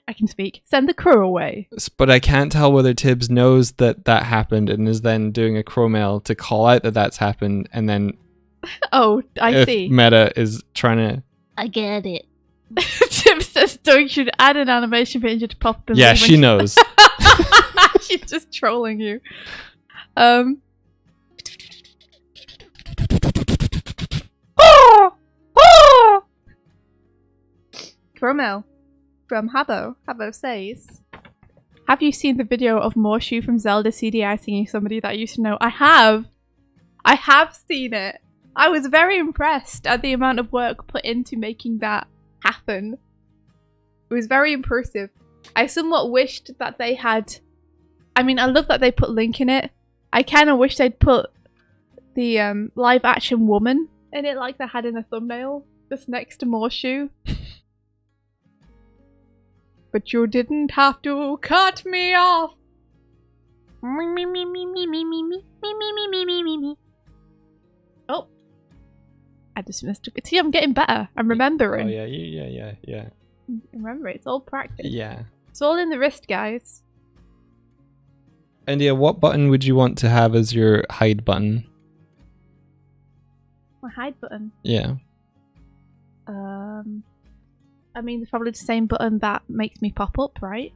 I can speak. Send the crew away. But I can't tell whether Tibbs knows that happened and is then doing a crow mail to call out that that's happened, and then Oh, I if see. Meta is trying to. I get it. Tim says Doig should add an animation picture to pop up. Yeah, she knows. She's just trolling you. Cromel from Habbo. Habbo says, have you seen the video of Morshu from Zelda CDI singing somebody that I used to know? I have seen it. I was very impressed at the amount of work put into making that happen. It was very impressive. I somewhat wished that they had... I mean, I love that they put Link in it. I kind of wish they'd put the live action woman in it like they had in the thumbnail, just next to Morshu. But you didn't have to cut me off. Oh, I dismissed it. See, I'm getting better. I'm remembering. Oh yeah. Remember, it's all practice. Yeah. It's all in the wrist, guys. India, what button would you want to have as your hide button? My hide button. Yeah. I mean, it's probably the same button that makes me pop up, right?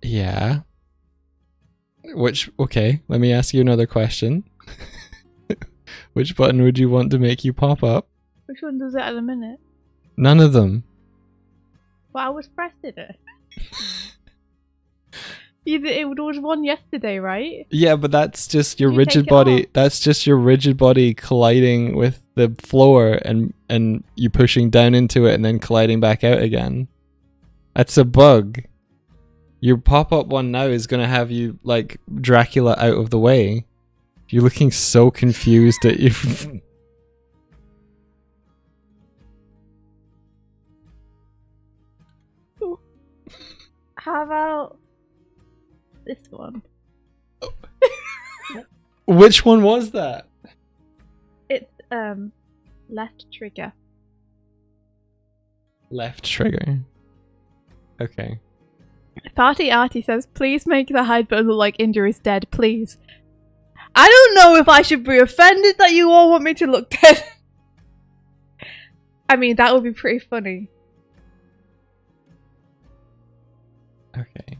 Yeah. Okay, let me ask you another question. Which button would you want to make you pop up? Which one does it at the minute? None of them. Well, I was pressing it. It was one yesterday, right? Yeah, but that's just your You rigid take it body. off. That's just your rigid body colliding with the floor and you pushing down into it and then colliding back out again. That's a bug. Your pop-up one now is going to have you like Dracula out of the way. You're looking so confused at you. How about this one? Which one was that? It's left trigger. Left trigger. Okay. Party Artie says, please make the hide button look like India is dead, please. I don't know if I should be offended that you all want me to look dead. I mean, that would be pretty funny. Okay.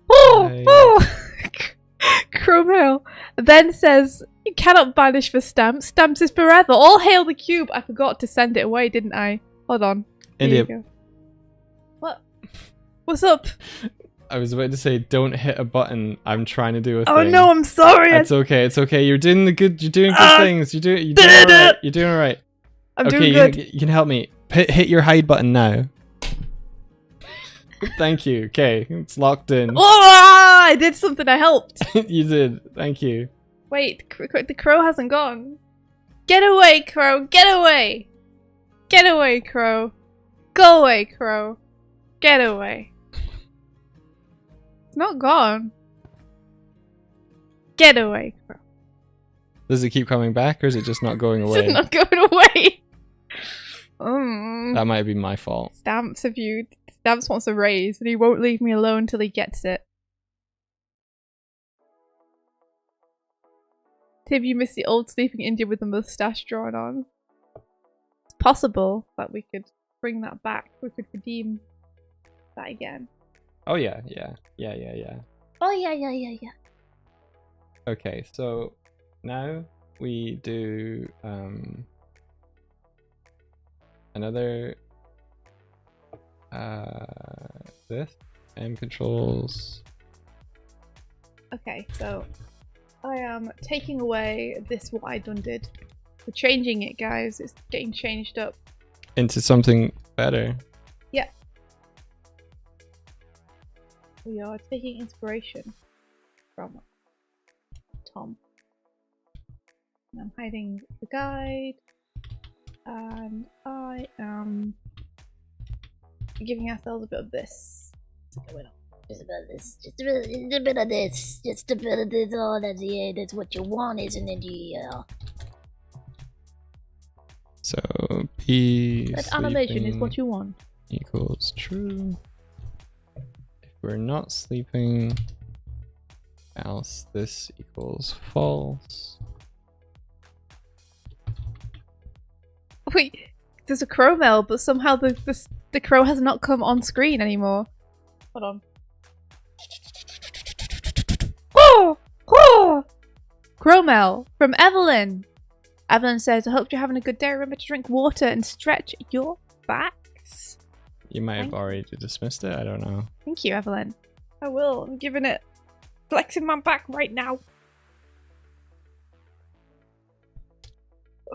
Oh! Cromwell then says, you cannot banish for stamps. Stamps is forever. All hail the cube. I forgot to send it away, didn't I? Hold on. There India. you go. What? What's up? I was about to say, don't hit a button. I'm trying to do a thing. Oh no, I'm sorry. It's okay. It's okay. You're doing good things. You're doing all right. You're doing all right. I'm okay, doing good. You can help me. Hit your hide button now. Thank you. Okay, it's locked in. Oh, I did something. I helped. You did. Thank you. Wait, the crow hasn't gone. Get away, crow. Get away. Get away, crow. Go away, crow. Get away. It's not gone. Get away, crow. Does it keep coming back, or is it just not going away? It's not going away. That might be my fault. Stamps Stamps wants a raise, and he won't leave me alone till he gets it. Tib, you miss the old sleeping India with the moustache drawn on. It's possible that we could bring that back. We could redeem that again. Oh yeah. Oh yeah. Okay, so now we do another this and controls. Okay, so I am taking away this what I done did. We're changing it, guys. It's getting changed up. Into something better. Yeah. We are taking inspiration from Tom. And I'm hiding the guide. And I am giving ourselves a bit of this. What's going on? Just a bit of this, just a bit of this, just a bit of this. Oh, that's what you want, isn't it? Yeah. So P That animation is what you want. equals true. If we're not sleeping, else this equals false. Wait, there's a crow mail, but somehow the crow has not come on screen anymore. Hold on. Oh! Oh! Crow mail from Evelyn. Evelyn says, I hope you're having a good day. Remember to drink water and stretch your backs. You might have already dismissed it. I don't know. Thank you, Evelyn. I will. I'm giving it Flexing my back right now.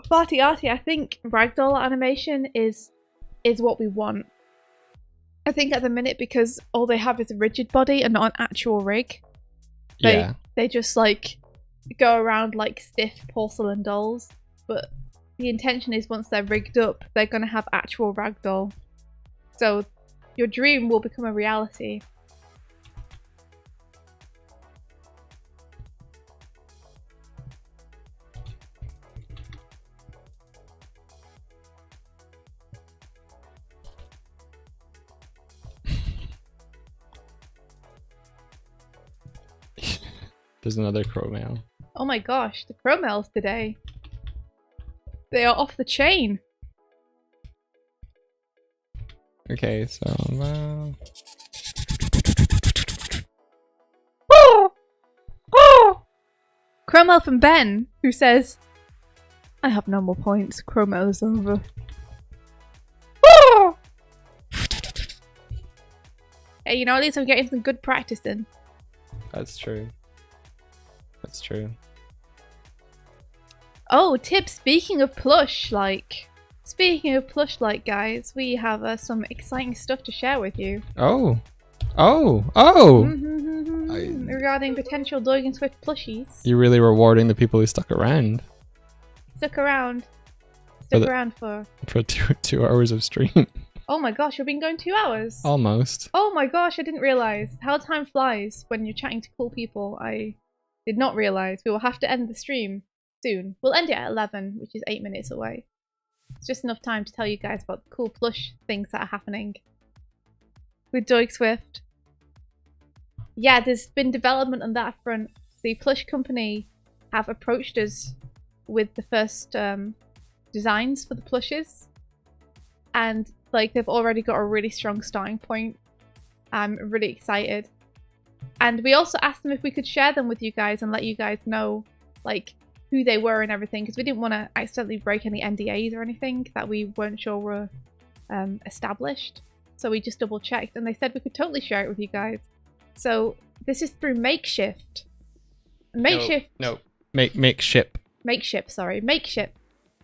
Farty Arty, I think ragdoll animation is what we want. I think at the minute, because all they have is a rigid body and not an actual rig. They just like go around like stiff porcelain dolls, but the intention is once they're rigged up, they're gonna have actual ragdoll. So your dream will become a reality. There's another crow mail. Oh my gosh, the crow mails today. They are off the chain. Okay, so Oh! Oh! Crow mail from Ben, who says, I have no more points. Crow mail is over. Oh! Hey, you know, at least I'm getting some good practice in. that's true. That's true. Oh, Tip, speaking of plush, guys, we have some exciting stuff to share with you. Oh! Regarding potential Doig and Swift plushies. You're really rewarding the people who stuck around. Stuck around for... For two hours of stream. Oh my gosh, you've been going 2 hours? Almost. Oh my gosh, I didn't realise. How time flies when you're chatting to cool people. I did not realise. We will have to end the stream soon. We'll end it at 11, which is 8 minutes away. It's just enough time to tell you guys about the cool plush things that are happening with doigswift. Yeah, there's been development on that front. The plush company have approached us with the first designs for the plushes, and like they've already got a really strong starting point. I'm really excited. And we also asked them if we could share them with you guys and let you guys know like who they were and everything, because we didn't want to accidentally break any NDAs or anything that we weren't sure were established. So we just double checked and they said we could totally share it with you guys. So this is through Makeshift. Makeshift. No. Makeship. Makeship, sorry. Makeship.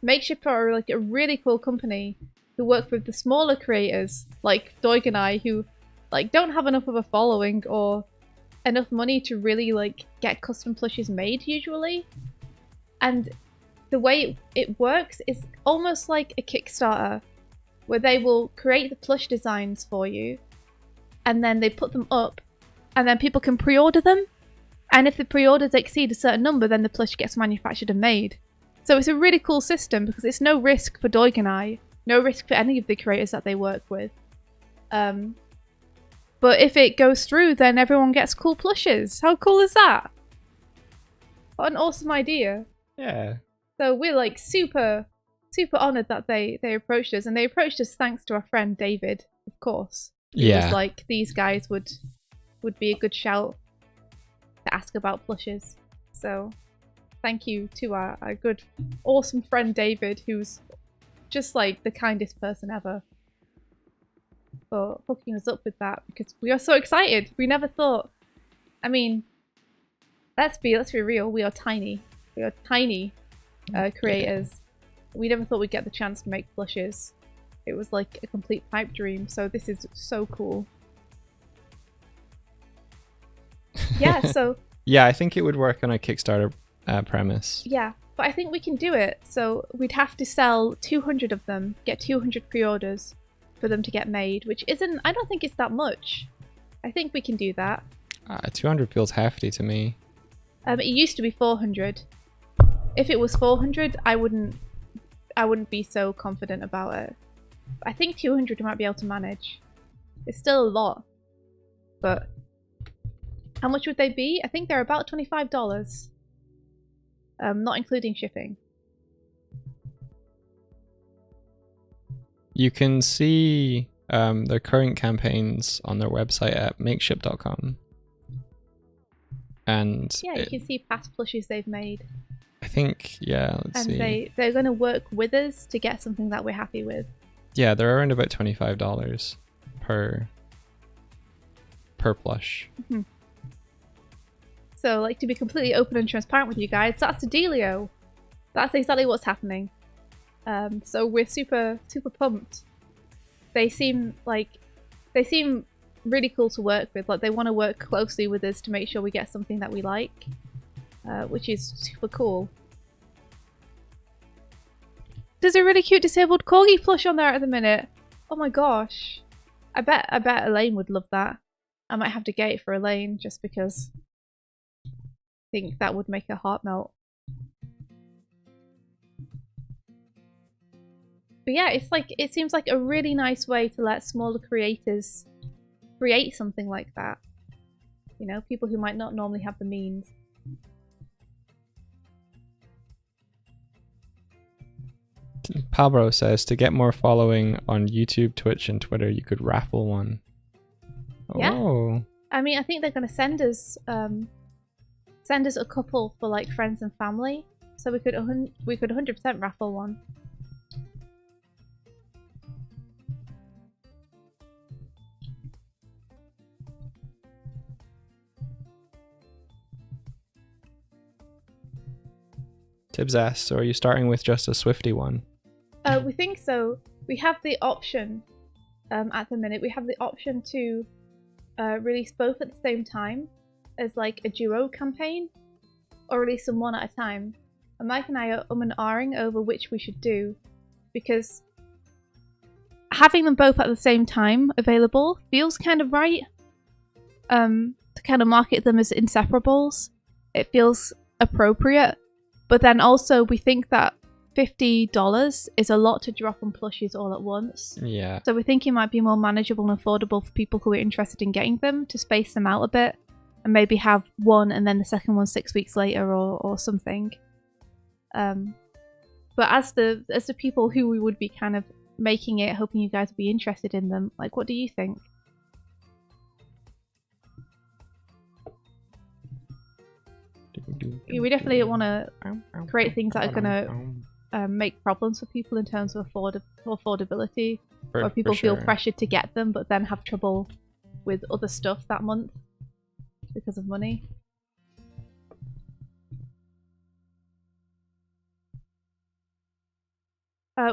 Makeship are like a really cool company who work with the smaller creators like Doig and I, who like don't have enough of a following or enough money to really like get custom plushes made usually. And the way it works is almost like a Kickstarter, where they will create the plush designs for you and then they put them up and then people can pre-order them, and if the pre-orders exceed a certain number then the plush gets manufactured and made. So it's a really cool system because it's no risk for Doig and I, no risk for any of the creators that they work with. But if it goes through, then everyone gets cool plushes. How cool is that? What an awesome idea. Yeah. So we're like super honored that they approached us, and they approached us thanks to our friend David, of course. He was like, these guys would be a good shout to ask about plushes. So thank you to our good, awesome friend David, who's just like the kindest person ever, for hooking us up with that, because we are so excited. We never thought, I mean, let's be real, we are tiny. We are tiny creators. We never thought we'd get the chance to make plushes. It was like a complete pipe dream, so this is so cool. Yeah, so... Yeah, I think it would work on a Kickstarter premise. Yeah, but I think we can do it. So we'd have to sell 200 of them, get 200 pre-orders for them to get made, which isn't... I don't think it's that much. I think we can do that. 200 feels hefty to me. It used to be 400. If it was 400, I wouldn't be so confident about it. I think 200 we might be able to manage. It's still a lot, but how much would they be? I think they're about $25, not including shipping. You can see their current campaigns on their website at makeship.com. And yeah, you can see past plushes they've made. I think, yeah, let's see. And they're going to work with us to get something that we're happy with. Yeah, they're around about $25 per plush. Mm-hmm. So, like, to be completely open and transparent with you guys, that's a dealio. That's exactly what's happening. So we're super pumped. They seem really cool to work with. Like, they want to work closely with us to make sure we get something that we like, which is super cool. There's a really cute disabled corgi plush on there at the minute. Oh my gosh. I bet Elaine would love that. I might have to get it for Elaine just because I think that would make her heart melt. But yeah, it seems like a really nice way to let smaller creators create something like that. You know, people who might not normally have the means. Palbro says to get more following on YouTube, Twitch, and Twitter, you could raffle one. Yeah. Oh. I mean, I think they're gonna send us a couple for like friends and family, so we could 100% raffle one. Tibbs asks, so are you starting with just a Swifty one? We think so. We have the option, at the minute, we have the option to release both at the same time as like a duo campaign, or release them one at a time. And Mike and I are and ahhing over which we should do, because having them both at the same time available feels kind of right. To kind of market them as inseparables, it feels appropriate. But then also we think that $50 is a lot to drop on plushies all at once. Yeah. So we think it might be more manageable and affordable for people who are interested in getting them, to space them out a bit and maybe have one and then the second one 6 weeks later or something. But as the people who we would be kind of making it, hoping you guys would be interested in them, like, what do you think? We definitely want to create things that are going to make problems for people in terms of affordability, or people feel pressured to get them but then have trouble with other stuff that month because of money.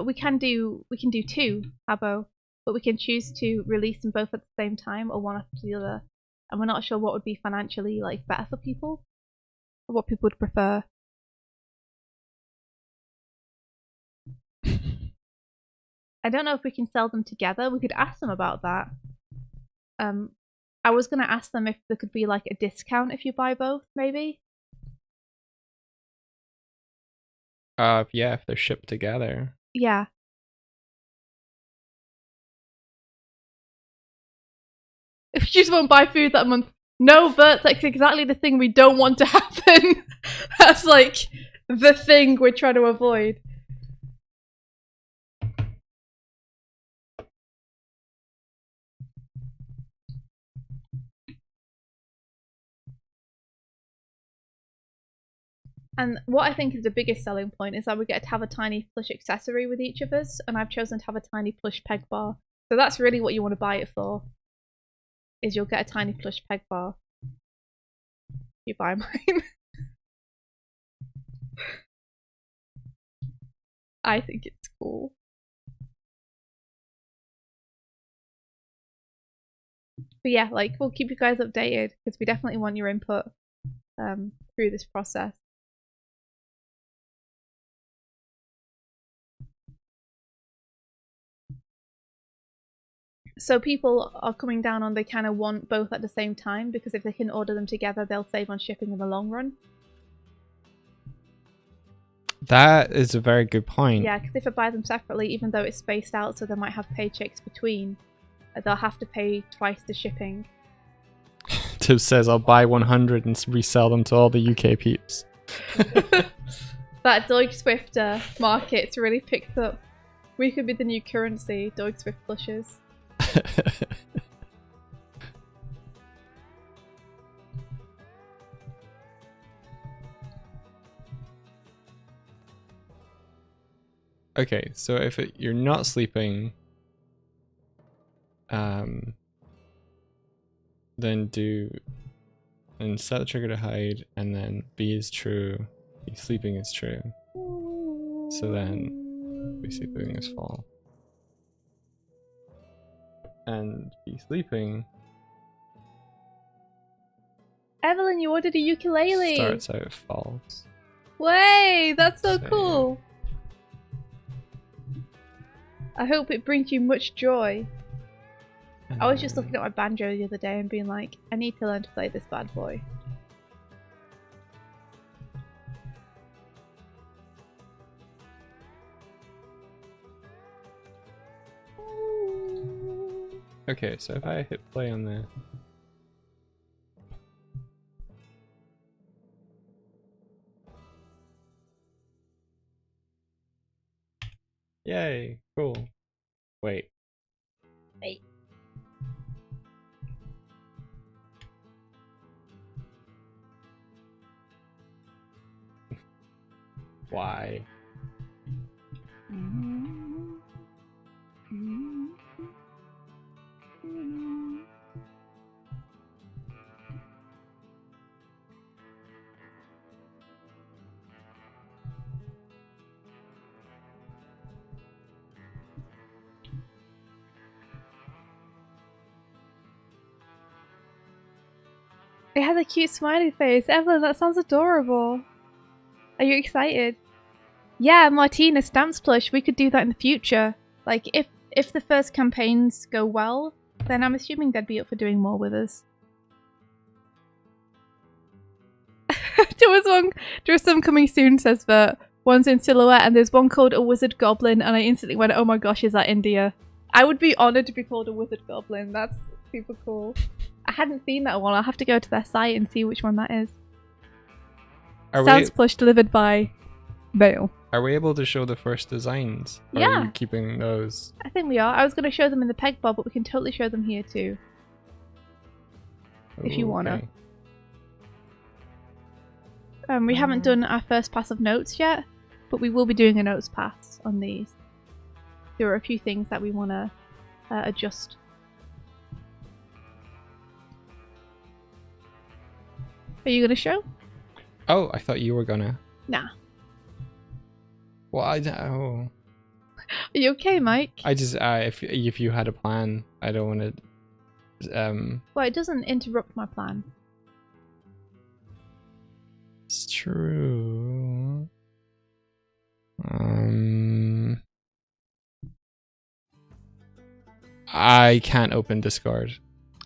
We can do two, Abo, but we can choose to release them both at the same time or one after the other, and we're not sure what would be financially like better for people, or what people would prefer. I don't know if we can sell them together. We could ask them about that. I was gonna ask them if there could be like a discount if you buy both, maybe. Yeah, if they're shipped together. Yeah. If you just won't buy food that month. No, but that's exactly the thing we don't want to happen. That's like the thing we're trying to avoid. And what I think is the biggest selling point is that we get to have a tiny plush accessory with each of us, and I've chosen to have a tiny plush peg bar. So that's really what you want to buy it for, is you'll get a tiny plush peg bar. You buy mine. I think it's cool. But yeah, like, we'll keep you guys updated, because we definitely want your input through this process. So people are coming down on they kind of want both at the same time, because if they can order them together, they'll save on shipping in the long run. That is a very good point. Yeah, because if I buy them separately, even though it's spaced out so they might have paychecks between, they'll have to pay twice the shipping. Tibbs says, I'll buy 100 and resell them to all the UK peeps. That doigswift market's really picked up. We could be the new currency, doigswift plushes. Okay, so if you're not sleeping, then do and set the trigger to hide, and then B is true, B sleeping is true. So then B sleeping is fall. And B sleeping Evelyn, you ordered a ukulele. starts out false. Way, that's so So, cool. I hope it brings you much joy. I was just looking at my banjo the other day and being like, I need to learn to play this bad boy. Okay, so if I hit play on the yay, cool. Wait. Wait. Why? It has a cute smiley face. Evelyn, that sounds adorable. Are you excited? Yeah, Martina, stamps plush. We could do that in the future. Like, if the first campaigns go well, then I'm assuming they'd be up for doing more with us. There was some coming soon, says Vert. One's in silhouette, and there's one called a wizard goblin, and I instantly went, oh my gosh, is that India? I would be honoured to be called a wizard goblin. That's super cool. I hadn't seen that one. I'll have to go to their site and see which one that is. Sounds plush delivered by Vale. Are we able to show the first designs? Or Yeah. Are you keeping those? I think we are. I was going to show them in the peg bar, but we can totally show them here too. If you wanna. Okay. We haven't done our first pass of notes yet, but we will be doing a notes pass on these. There are a few things that we want to adjust. Are you going to show? Oh, I thought you were gonna. Nah. Well, oh. Are you okay, Mike? I just if you had a plan, I don't want to. Well, it doesn't interrupt my plan. It's true. I can't open Discord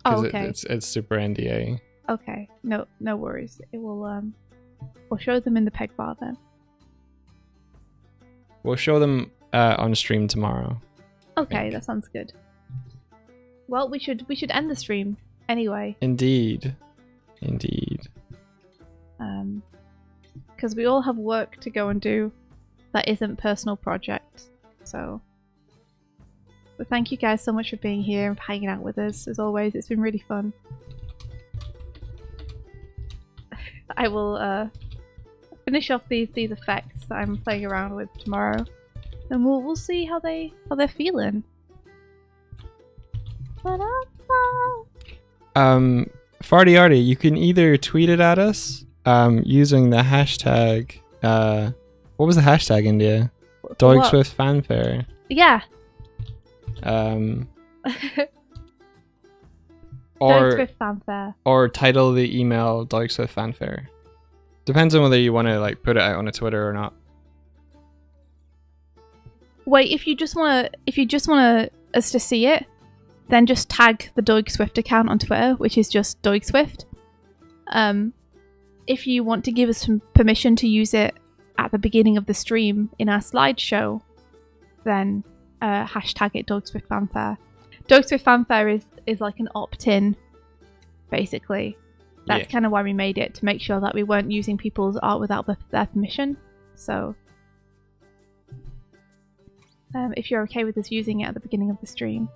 Oh, because okay. it's super NDA. Okay. No worries. It will we'll show them in the peg bar then. We'll show them on stream tomorrow. Okay, that sounds good. Well, we should end the stream anyway. Indeed. Because we all have work to go and do that isn't personal projects. So, but thank you guys so much for being here and for hanging out with us. As always, it's been really fun. I will finish off these effects that I'm playing around with tomorrow, and we'll see how they're feeling. Farty Arty, you can either tweet it at us using the hashtag what was the hashtag, India? Doigswift fanfare. Yeah. Or fanfare. or title the email Doigswift fanfare. Depends on whether you want to like put it out on a Twitter or not. Wait, if you just want us to see it, then just tag the doigswift account on Twitter, which is just doigswift. If you want to give us some permission to use it at the beginning of the stream in our slideshow, then hashtag it doigswift fanfare. Doigswift fanfare is like an opt-in, basically. That's kind of why we made it, to make sure that we weren't using people's art without their permission. So, if you're okay with us using it at the beginning of the stream.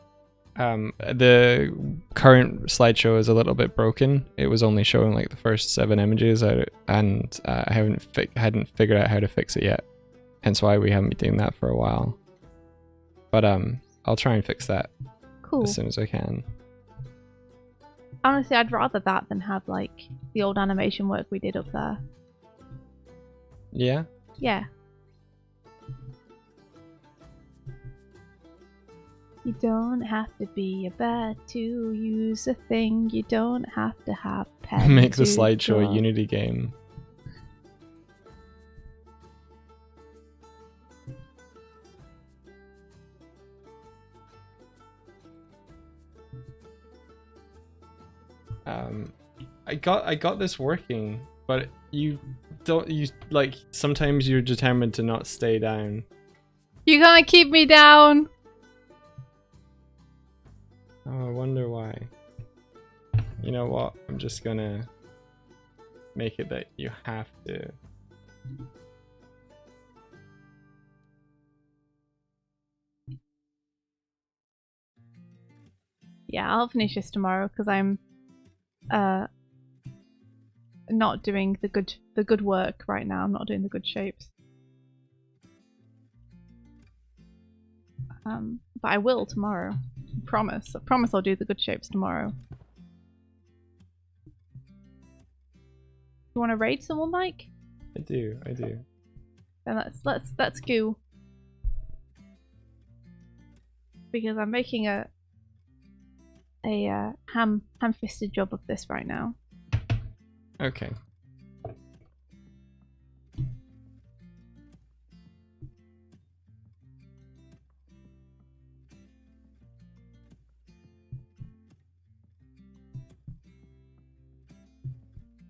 The current slideshow is a little bit broken. It was only showing like the first 7 images, and I hadn't figured out how to fix it yet. Hence why we haven't been doing that for a while. But I'll try and fix that Cool. as soon as I can. Honestly, I'd rather that than have like the old animation work we did up there. Yeah. Yeah. You don't have to be a bat to use a thing. You don't have to have pen. Make the to slideshow a draw. Unity game. I got this working, but you like sometimes you're determined to not stay down. You're gonna keep me down. Oh, I wonder why. You know what? I'm just gonna make it that you have to. Yeah, I'll finish this tomorrow because I'm not doing the good work right now. I'm not doing the good shapes. But I will tomorrow. I promise. I promise I'll do the good shapes tomorrow. You want to raid someone, Mike? I do. Then let's go. Because I'm making a ham-fisted job of this right now. Okay.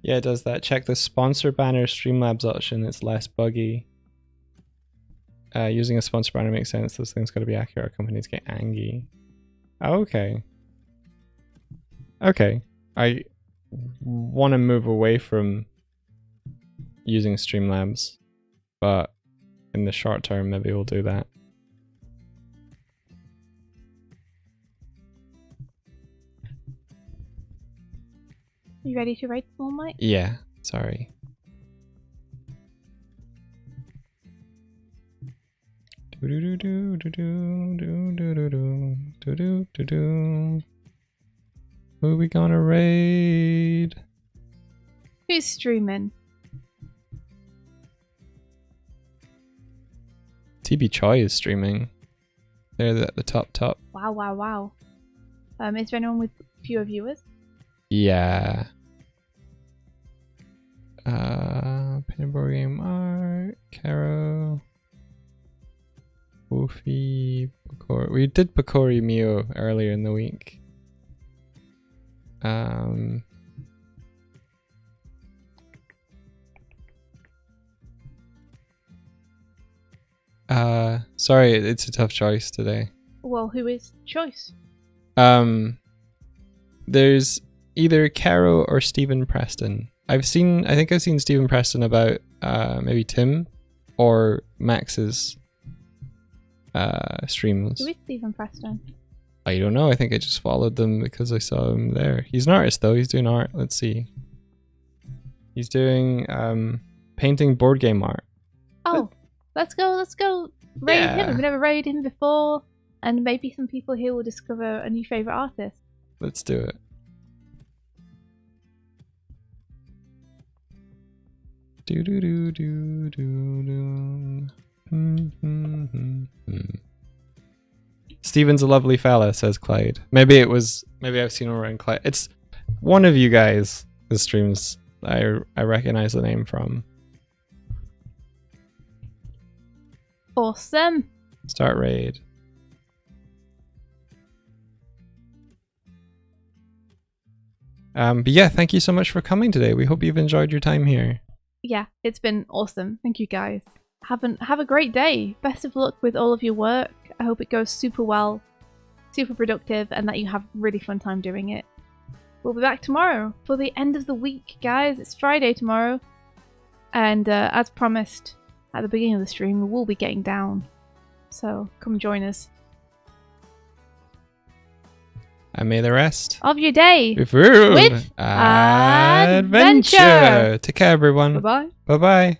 Yeah, it does that. Check the sponsor banner Streamlabs option. It's less buggy. Using a sponsor banner makes sense. Those things got to be accurate. Our companies get angry. Okay. Okay. I want to move away from using Streamlabs, but in the short term, maybe we'll do that. You ready to raid someone, Mike? Yeah. Sorry. Who we gonna raid? Who's streaming? TB Choi is streaming. They're at the top. Wow, wow, wow. Is there anyone with fewer viewers? Yeah. Pinboard Game Art, Caro, Woofy, Bakori. We did Bakori Mio earlier in the week. Sorry, it's a tough choice today. Well, who is choice? There's either Caro or Stephen Preston. I think I've seen Stephen Preston about maybe Tim or Max's streams. Who is Stephen Preston? I don't know. I think I just followed them because I saw him there. He's an artist though. He's doing art. Let's see. He's doing painting board game art. Oh, let's go raid him. Yeah. We've never raided him before, and maybe some people here will discover a new favorite artist. Let's do it. Do do do do do do. Steven's a lovely fella, says Clyde. Maybe I've seen him around Clyde. It's one of you guys' streams I recognize the name from. Awesome. Start raid. But yeah, thank you so much for coming today. We hope you've enjoyed your time here. Yeah, it's been awesome. Thank you guys. Have a great day. Best of luck with all of your work. I hope it goes super well, super productive, and that you have a really fun time doing it. We'll be back tomorrow for the end of the week, guys. It's Friday tomorrow. And as promised at the beginning of the stream, we will be getting down. So come join us. And may the rest Of your day be filled with adventure. Take care, everyone. Bye-bye. Bye-bye.